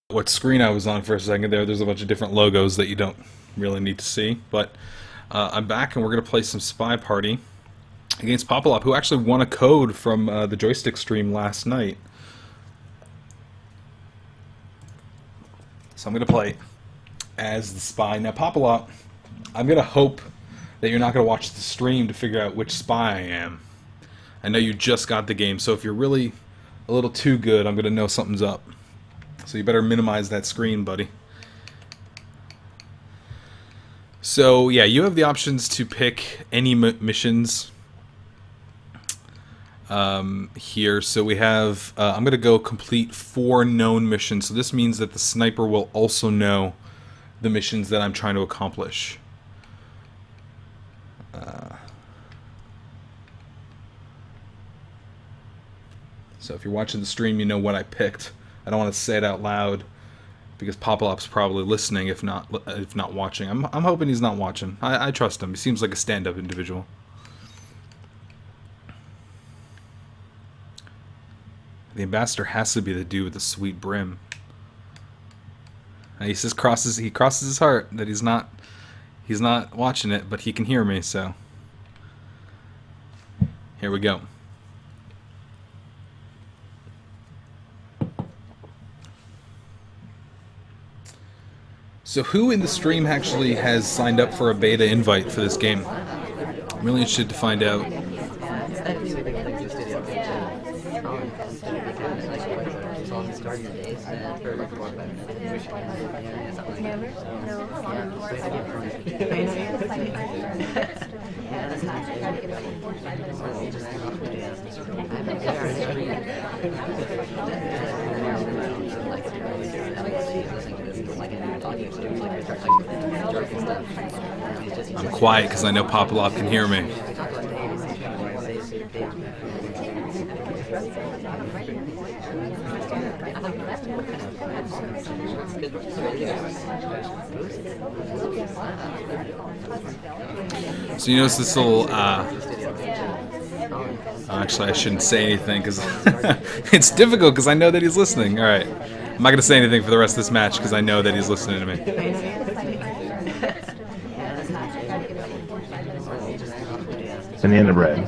What screen I was on for a second there, there's a bunch of different logos that you don't really need to see. But I'm back, and we're going to play some Spy Party against Popolop, who actually won a code from the joystick stream last night. So I'm going to play as the spy. Now, Popolop, I'm going to hope that you're not going to watch the stream to figure out which spy I am. I know you just got the game, so if you're really a little too good, I'm going to know something's up. So you better minimize that screen, buddy. So, yeah, you have the options to pick any missions here. So we have, I'm going to go complete 4 known missions. So this means that the sniper will also know the missions that I'm trying to accomplish. So if you're watching the stream, you know what I picked. I don't want to say it out loud because Popolop's probably listening, if not watching. I'm hoping he's not watching. I trust him. He seems like a stand-up individual. The ambassador has to be the dude with the sweet brim. And he says he crosses his heart that he's not watching it, but he can hear me. So here we go. So who in the stream actually has signed up for a beta invite for this game? I'm really interested to find out. I'm quiet because I know Popolop can hear me. So you notice this little, actually I shouldn't say anything because it's difficult because I know that he's listening. Alright, I'm not going to say anything for the rest of this match because I know that he's listening to me. Banana bread.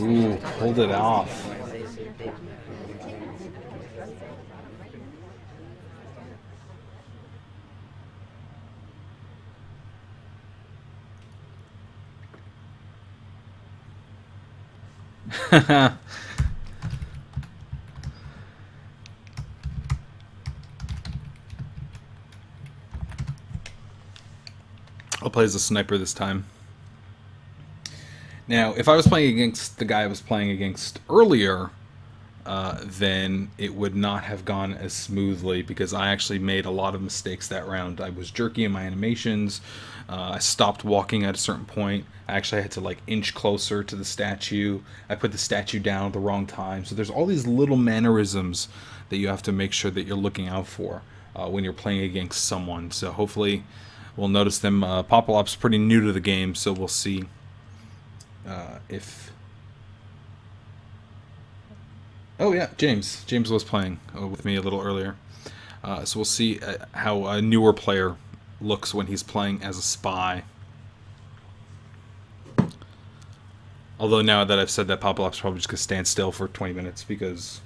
Ooh, pulled it off. I'll play as a sniper this time. Now, if I was playing against the guy I was playing against earlier, then it would not have gone as smoothly because I actually made a lot of mistakes that round. I was jerky in my animations. I stopped walking at a certain point. I actually had to like inch closer to the statue. I put the statue down at the wrong time. So there's all these little mannerisms that you have to make sure that you're looking out for when you're playing against someone. So hopefully we'll notice them. Popolop's pretty new to the game, so we'll see if... Oh yeah, James. James was playing with me a little earlier. So we'll see how a newer player looks when he's playing as a spy. Although now that I've said that, Popolop's probably just going to stand still for 20 minutes because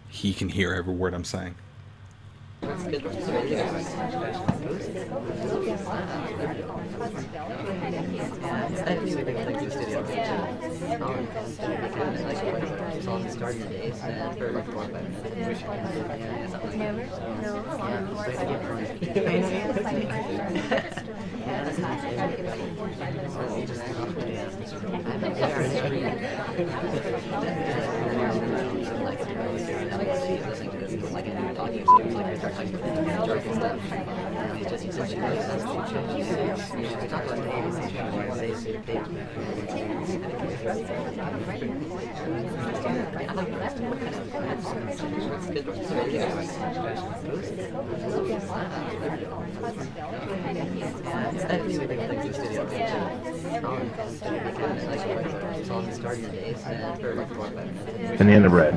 he can hear every word I'm saying. Banana bread.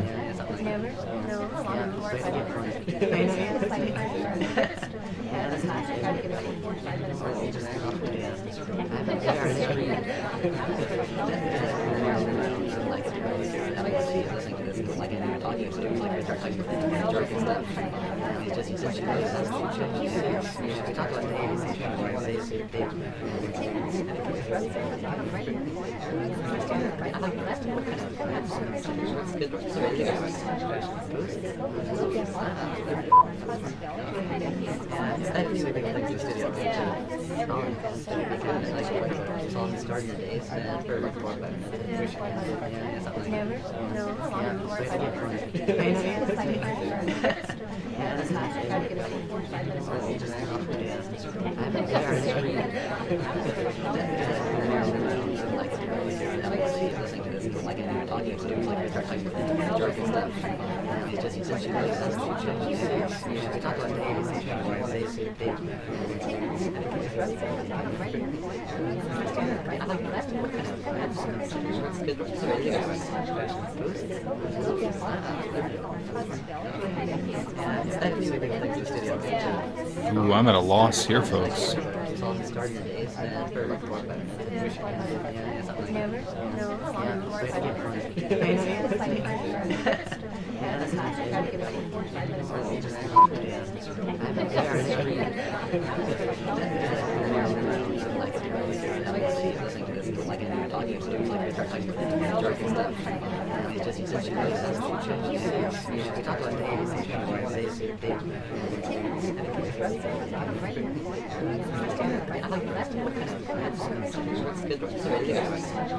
Ooh, I'm at a loss here, folks.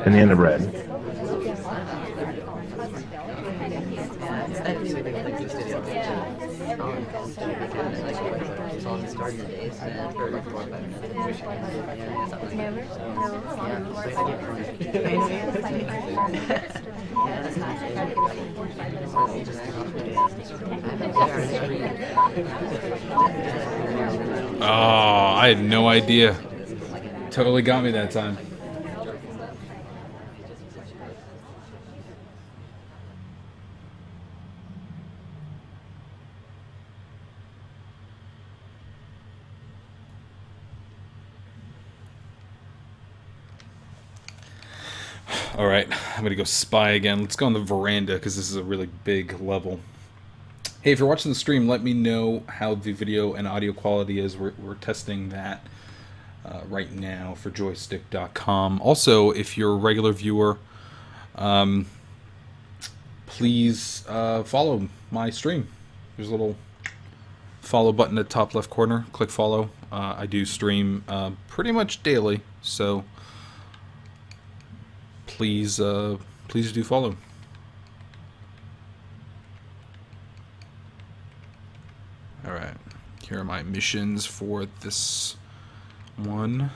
Banana bread. Oh, I had no idea. Totally got me that time. All right, I'm gonna go spy again. Let's go on the veranda because this is a really big level. Hey, if you're watching the stream, let me know how the video and audio quality is. We're testing that right now for joystick.com. Also, if you're a regular viewer, please follow my stream. There's a little follow button at the top left corner. Click follow. I do stream pretty much daily, so please do follow. All right, here are my missions for this one.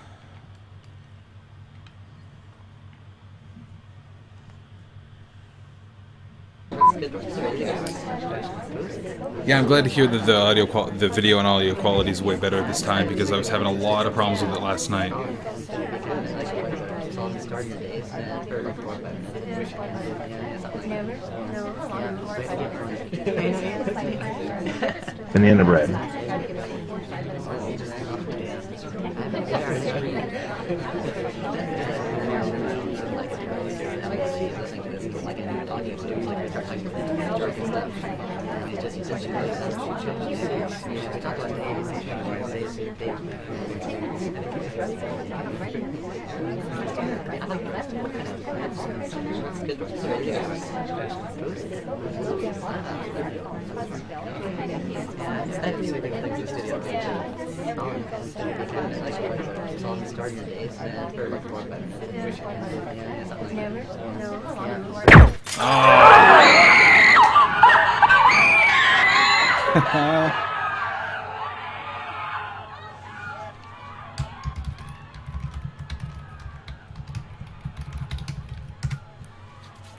Yeah, I'm glad to hear that the video and audio quality is way better this time because I was having a lot of problems with it last night. Banana bread.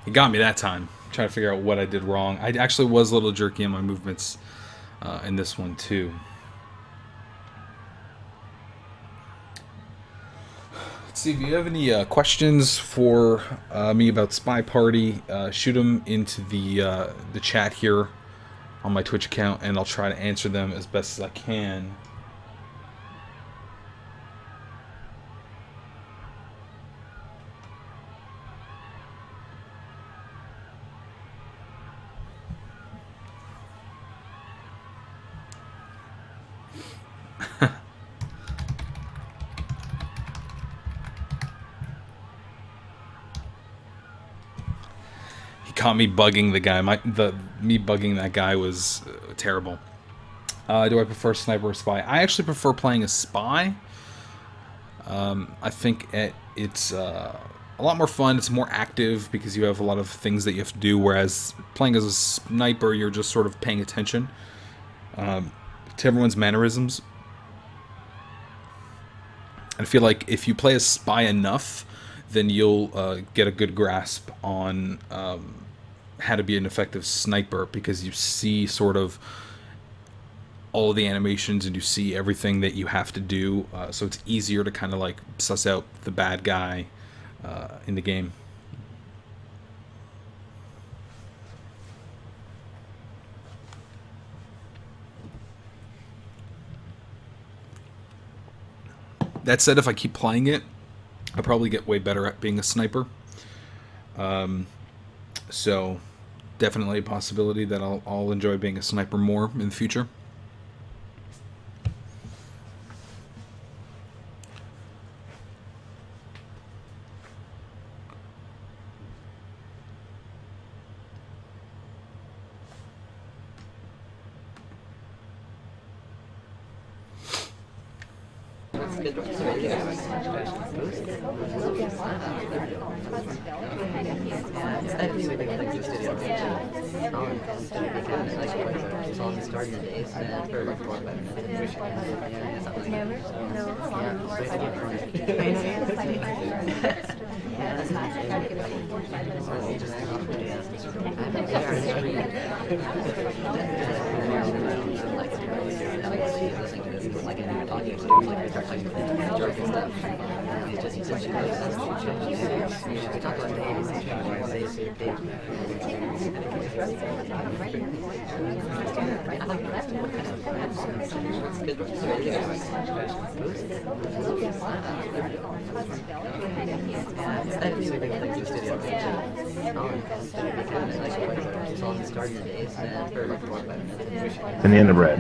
He got me that time. Trying to figure out what I did wrong. I actually was a little jerky in my movements in this one too. Let's see if you have any questions for me about Spy Party. Shoot them into the chat here on my Twitch account, and I'll try to answer them as best as I can. Caught me bugging the guy. Me bugging that guy was terrible. Do I prefer sniper or spy? I actually prefer playing a spy I think it's a lot more fun. It's more active because you have a lot of things that you have to do, whereas playing as a sniper, you're just sort of paying attention to everyone's mannerisms. I feel like if you play as spy enough, then you'll get a good grasp on how to be an effective sniper, because you see sort of all of the animations and you see everything that you have to do, so it's easier to kind of like suss out the bad guy in the game. That said, if I keep playing it, I'll probably get way better at being a sniper. So definitely a possibility that I'll enjoy being a sniper more in the future. And the end of red.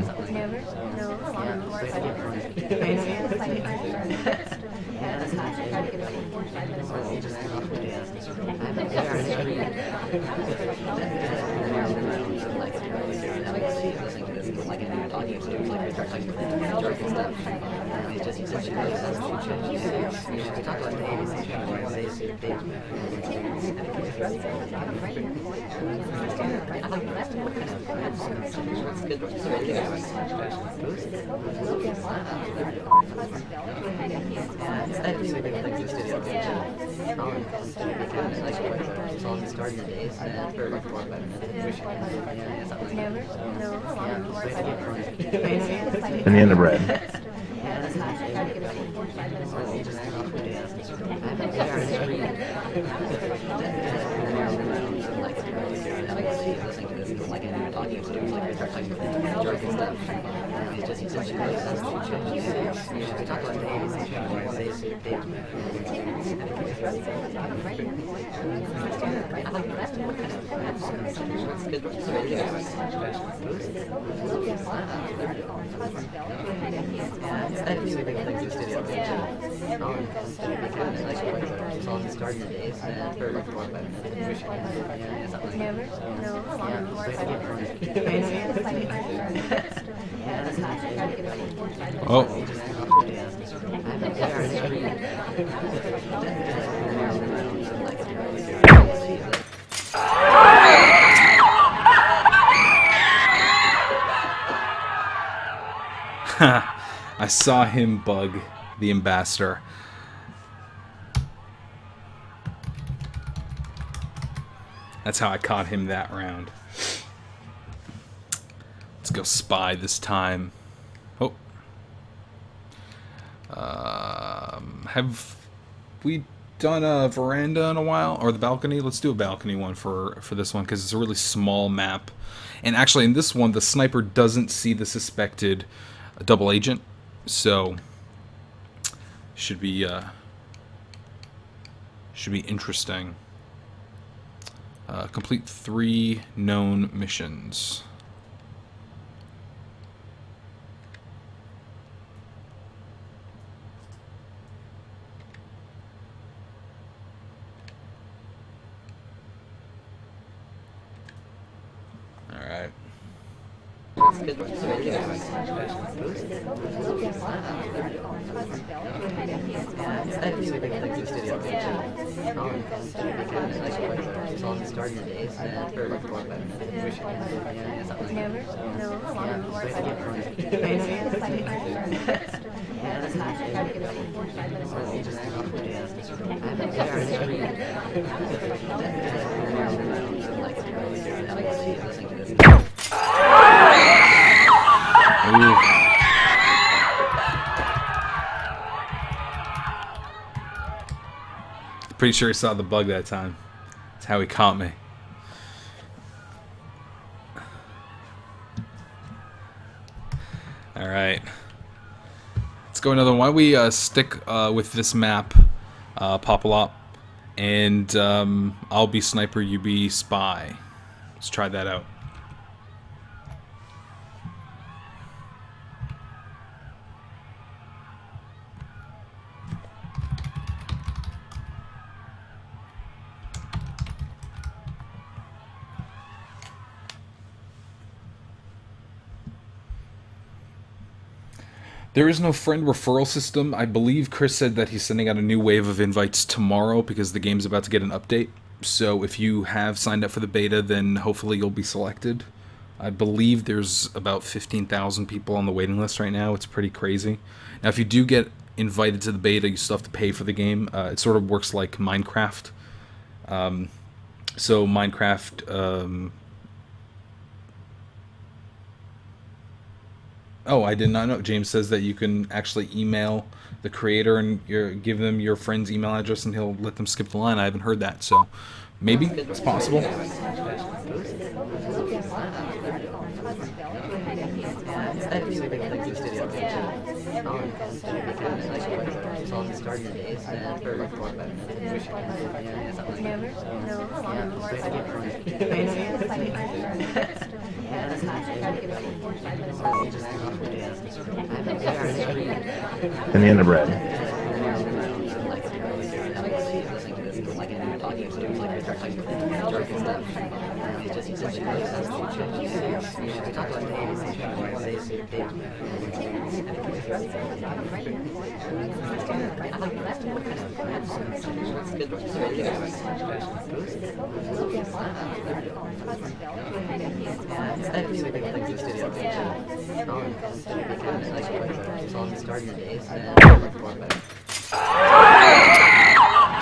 And the end of red. Oh. I saw him bug the ambassador. That's how I caught him that round. Let's go spy this time. Oh. Have we done a veranda in a while? Or the balcony? Let's do a balcony one for this one, because it's a really small map. And actually in this one, the sniper doesn't see the suspected double agent. So should be interesting. Complete 3 known missions. All right. Pretty sure he saw the bug that time. That's how he caught me. Alright. Let's go another one. Why don't we stick with this map, Popolop, and I'll be Sniper, you be Spy. Let's try that out. There is no friend referral system. I believe Chris said that he's sending out a new wave of invites tomorrow because the game's about to get an update. So if you have signed up for the beta, then hopefully you'll be selected. I believe there's about 15,000 people on the waiting list right now. It's pretty crazy. Now, if you do get invited to the beta, you still have to pay for the game. It sort of works like Minecraft. So Minecraft... Oh, I did not know. James says that you can actually email the creator and give them your friend's email address and he'll let them skip the line. I haven't heard that, so maybe it's possible. And the underbred.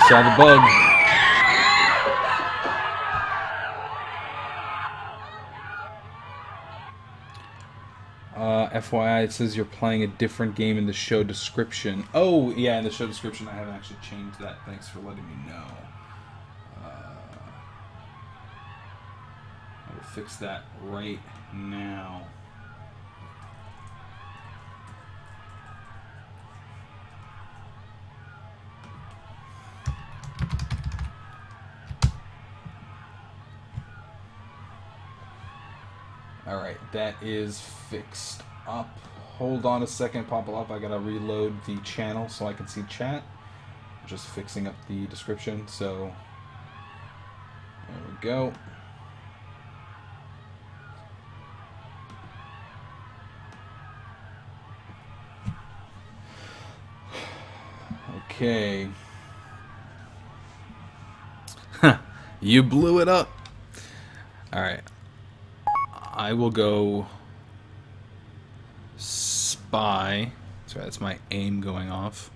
Saw the bug. FYI, it says you're playing a different game in the show description. Oh, yeah, in the show description, I haven't actually changed that. Thanks for letting me know. I will fix that right now. Alright, that is fixed up. Hold on a second, Popolop. I gotta reload the channel so I can see chat. I'm just fixing up the description, so there we go. Okay. You blew it up. Alright. I will go Spy. Sorry, that's my aim going off,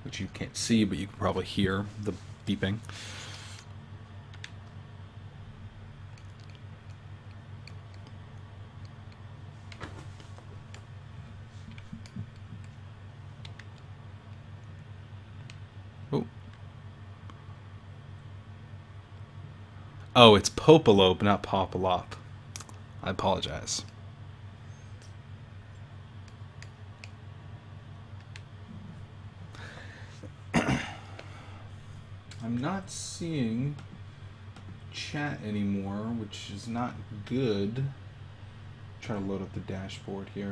which you can't see, but you can probably hear the beeping. Oh, it's Popolope, not Popolop. I apologize. I'm not seeing chat anymore, which is not good. Try to load up the dashboard here.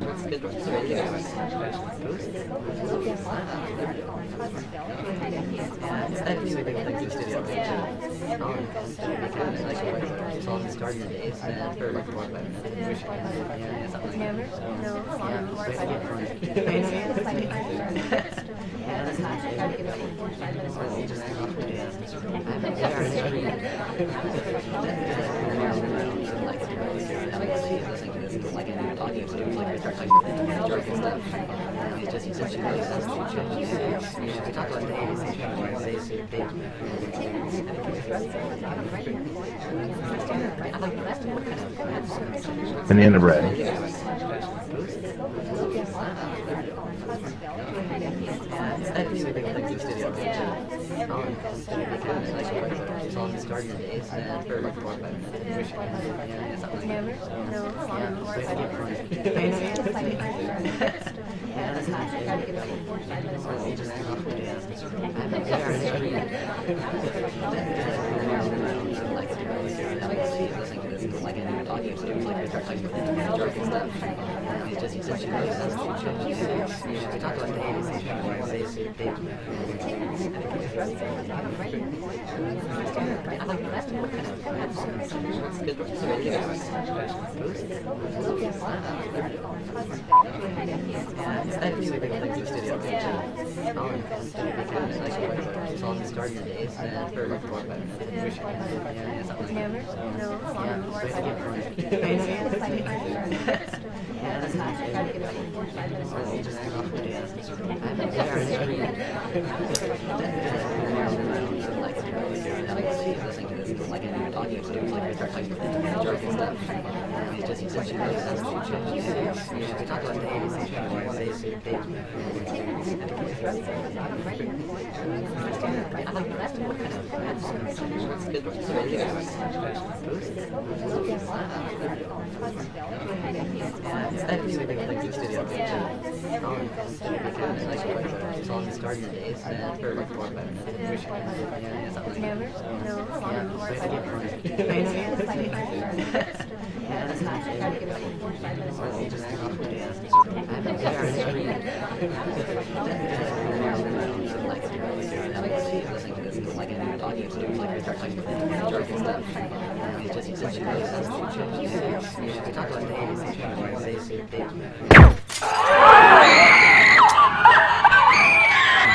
Banana bread.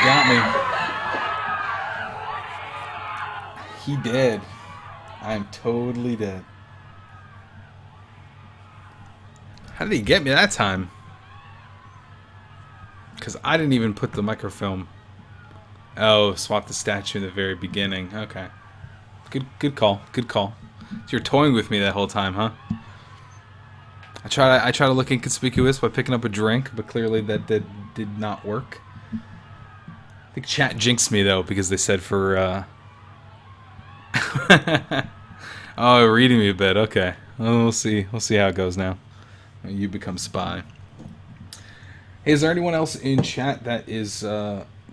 Got me. He did. I am totally dead. How did he get me that time? Because I didn't even put the microfilm. Oh, swap the statue in the very beginning. Okay. Good call. Good call. So you're toying with me that whole time, huh? I try to look inconspicuous by picking up a drink, but clearly that did not work. I think chat jinxed me though, because they said for oh, reading me a bit. Okay. Well, we'll see how it goes now. You become spy. Hey, is there anyone else in chat that is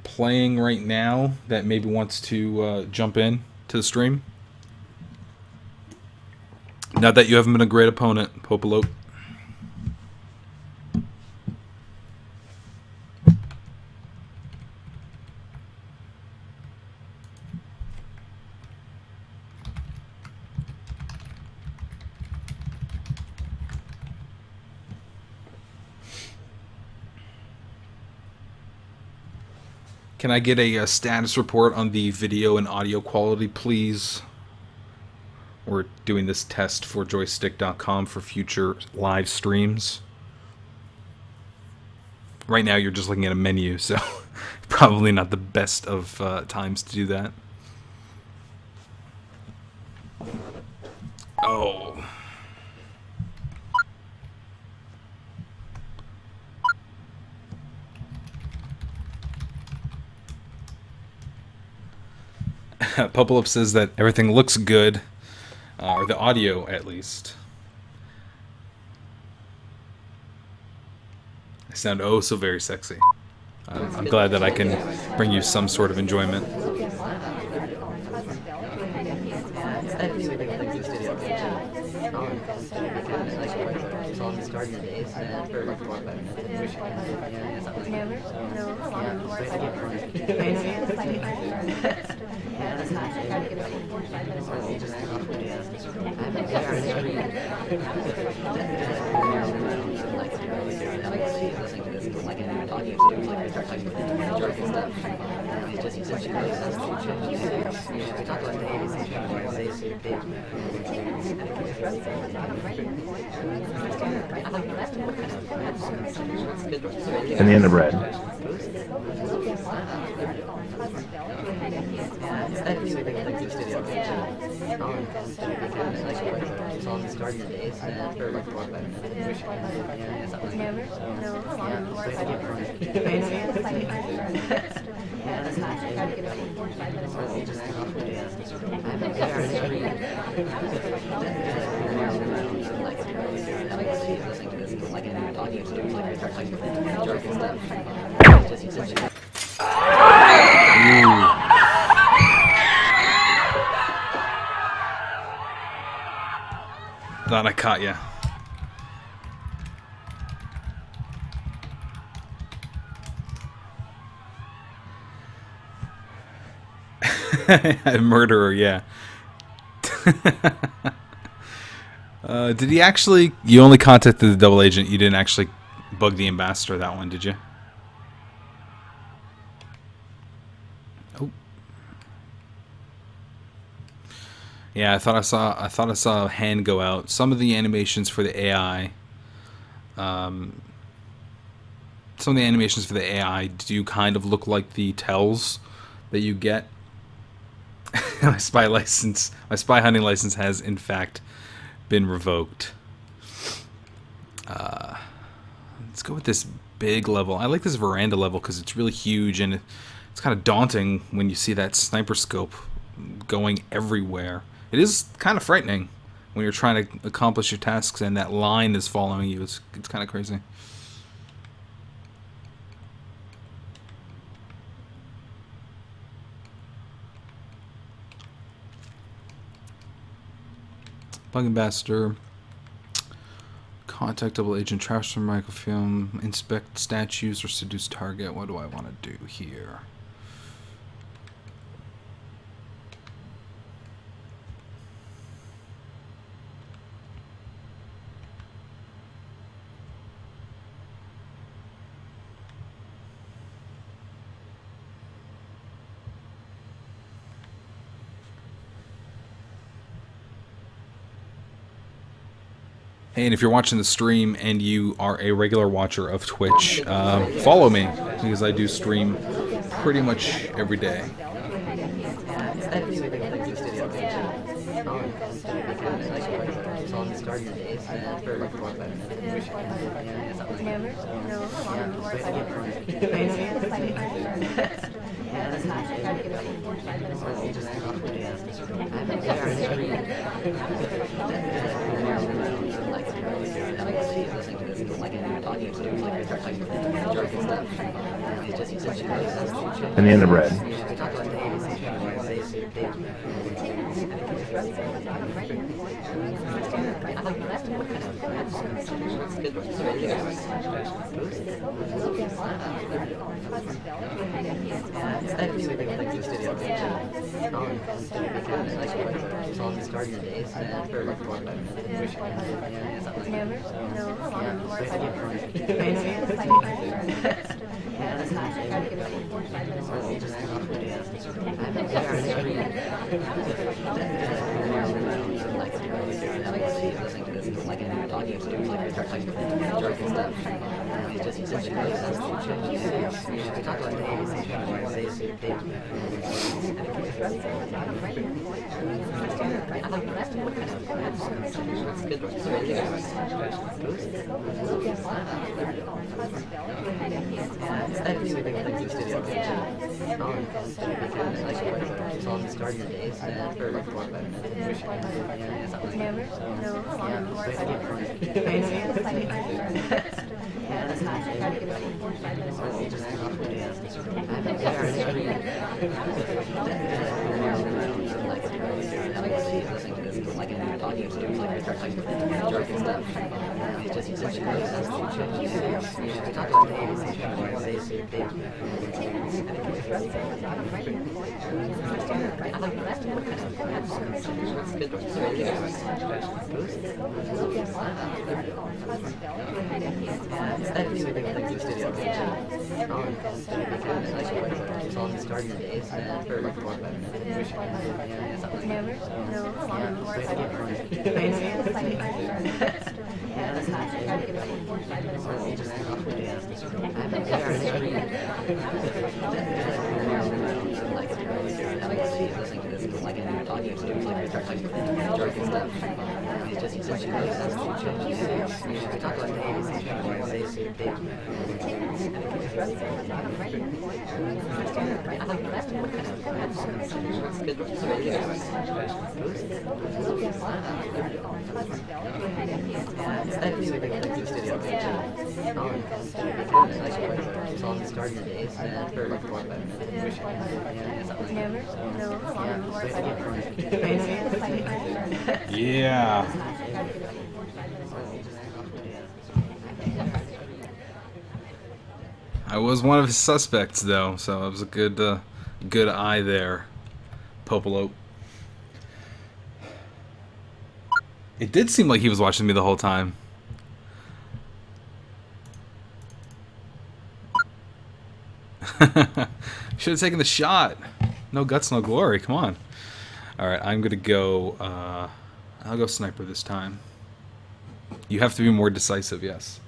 playing right now that maybe wants to jump in to the stream? Not that you haven't been a great opponent, Popolope. Can I get a status report on the video and audio quality, please? We're doing this test for joystick.com for future live streams. Right now you're just looking at a menu, so probably not the best of times to do that. Oh. Populup says that everything looks good, or the audio at least. I sound oh so very sexy. I'm glad that I can bring you some sort of enjoyment. Banana bread. Thought I caught ya. Murderer, yeah. Did he actually... You only contacted the double agent. You didn't actually bug the ambassador that one, did you? Oh. Yeah, I thought I saw a hand go out. Some of the animations for the AI... some of the animations for the AI do kind of look like the tells that you get. My spy hunting license has in fact been revoked. Let's go with this big level. I like this veranda level because it's really huge and it's kind of daunting when you see that sniper scope going everywhere. It is kind of frightening when you're trying to accomplish your tasks and that line is following you. It's kind of crazy. Bug ambassador, contact double agent, transfer microfilm, inspect statues, or seduce target. What do I want to do here? Hey, and if you're watching the stream and you are a regular watcher of Twitch, follow me, because I do stream pretty much every day. Banana bread. Yeah. I was one of his suspects, though, so it was a good eye there, Popolo. It did seem like he was watching me the whole time. Should have taken the shot. No guts, no glory. Come on. All right, I'm gonna go. I'll go sniper this time. You have to be more decisive, yes.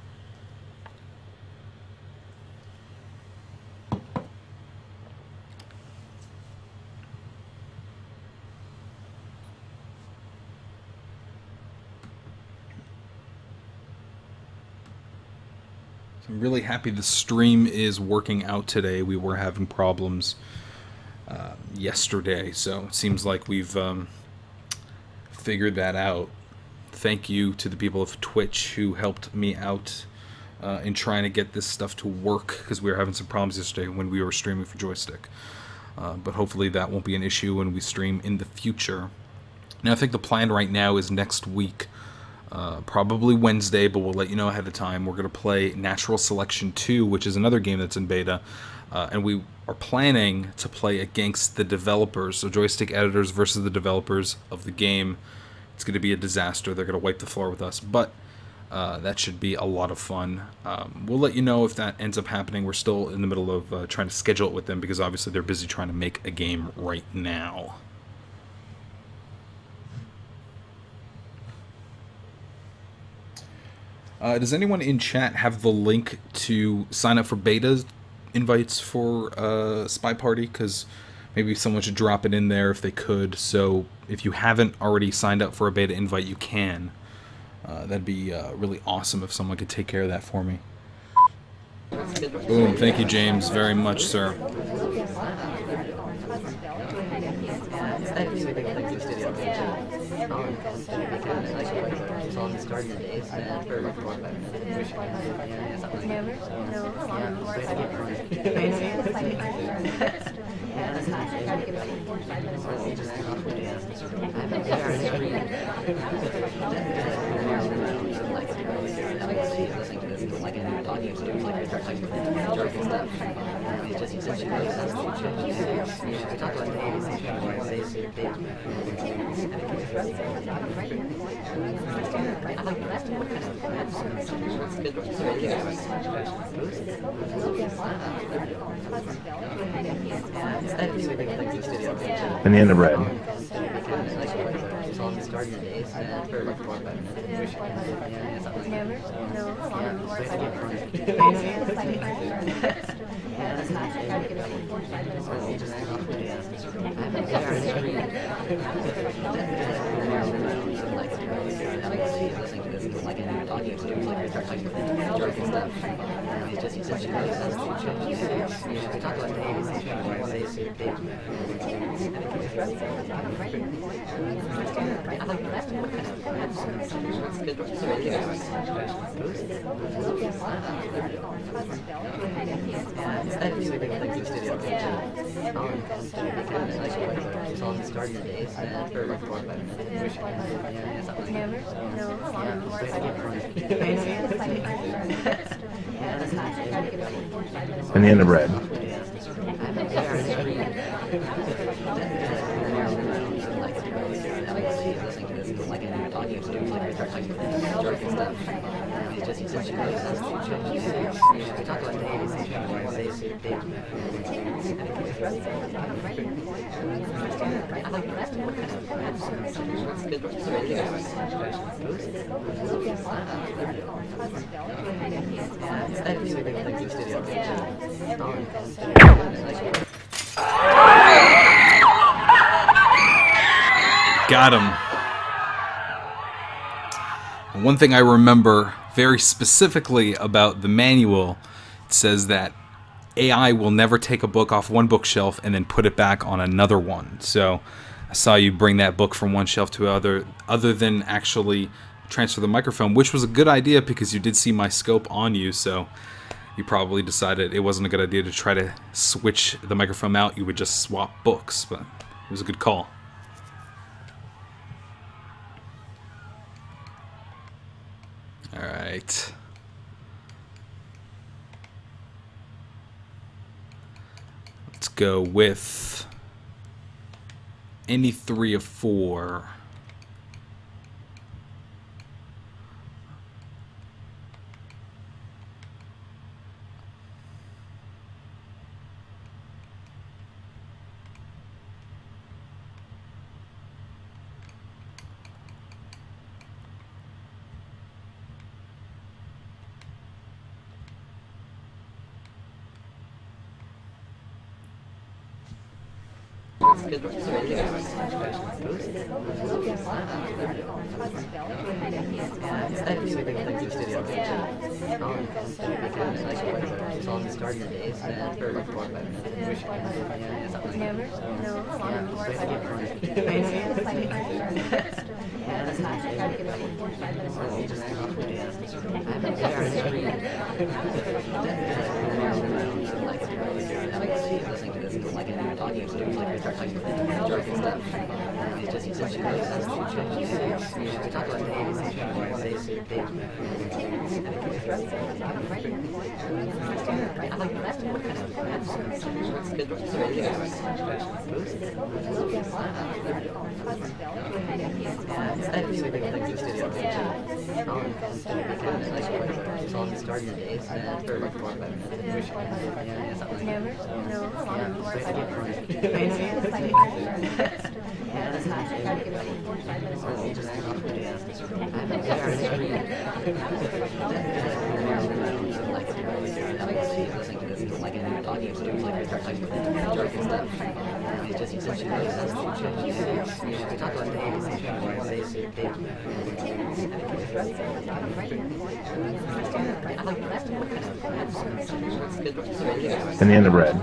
I'm really happy the stream is working out today. We were having problems yesterday, so it seems like we've figured that out. Thank you to the people of Twitch who helped me out in trying to get this stuff to work, because we were having some problems yesterday when we were streaming for Joystick. But hopefully that won't be an issue when we stream in the future. Now, I think the plan right now is next week. Probably Wednesday, but we'll let you know ahead of time. We're going to play Natural Selection 2, which is another game that's in beta, and we are planning to play against the developers, so Joystick editors versus the developers of the game. It's going to be a disaster. They're going to wipe the floor with us, but that should be a lot of fun. We'll let you know if that ends up happening. We're still in the middle of trying to schedule it with them, because obviously they're busy trying to make a game right now. Does anyone in chat have the link to sign up for beta invites for SpyParty? Because maybe someone should drop it in there if they could. So if you haven't already signed up for a beta invite, you can. That'd be really awesome if someone could take care of that for me. Boom. Thank you, James, very much, sir. Banana bread. Banana bread. Got him. And one thing I remember very specifically about the manual, it says that AI will never take a book off one bookshelf and then put it back on another one. So I saw you bring that book from one shelf to other than actually transfer the microphone, which was a good idea because you did see my scope on you, so you probably decided it wasn't a good idea to try to switch the microphone out. You would just swap books, but it was a good call. All right. Let's go with any 3 of 4. And the end of red.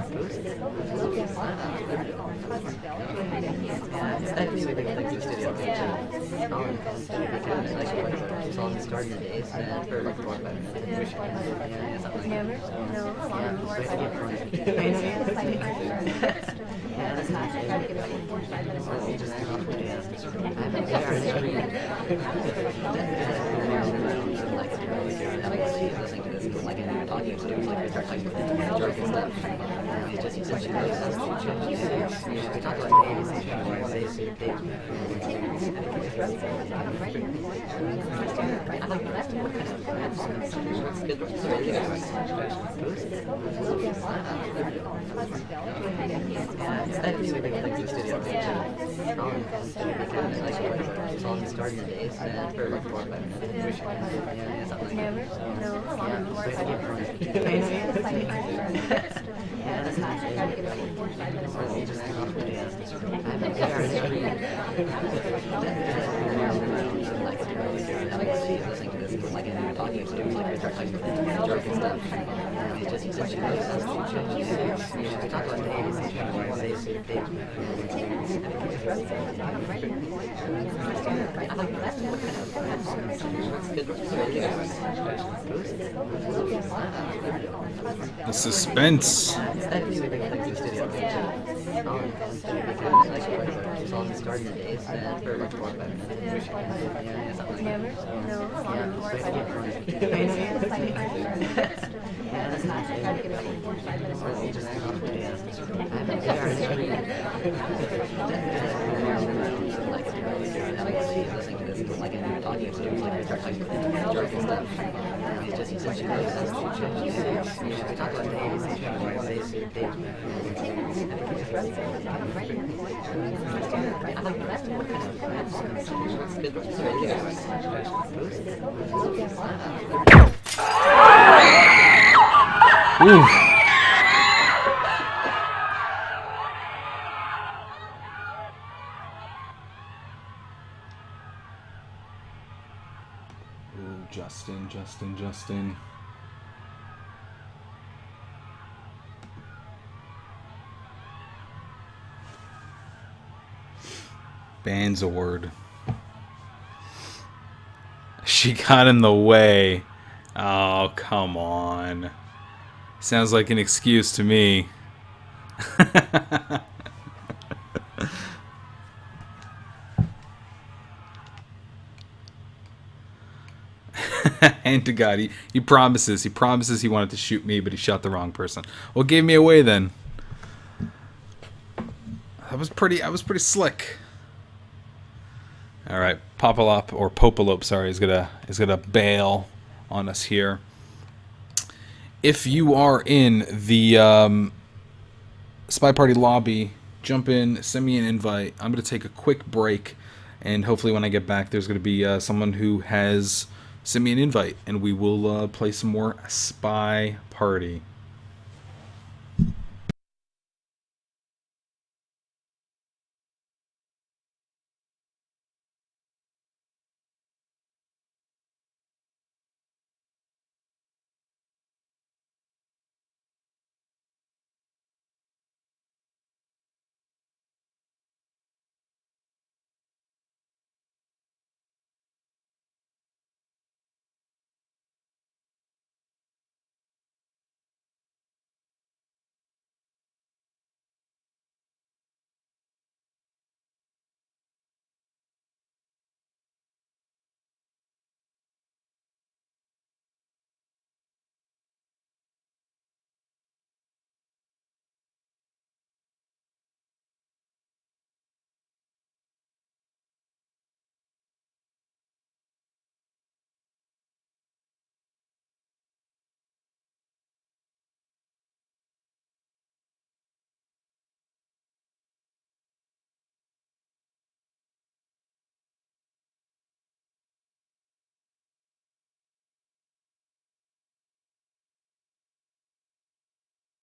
The suspense. Ooh. Ooh, Justin. Banzord. She got in the way. Oh, come on. Sounds like an excuse to me. And to God, he promises he wanted to shoot me, but he shot the wrong person. Well, gave me away then. I was pretty slick. All right, Popolope, sorry, is gonna bail on us here. If you are in the Spy Party lobby, jump in, send me an invite. I'm gonna take a quick break, and hopefully when I get back, there's gonna be someone who has sent me an invite, and we will play some more Spy Party.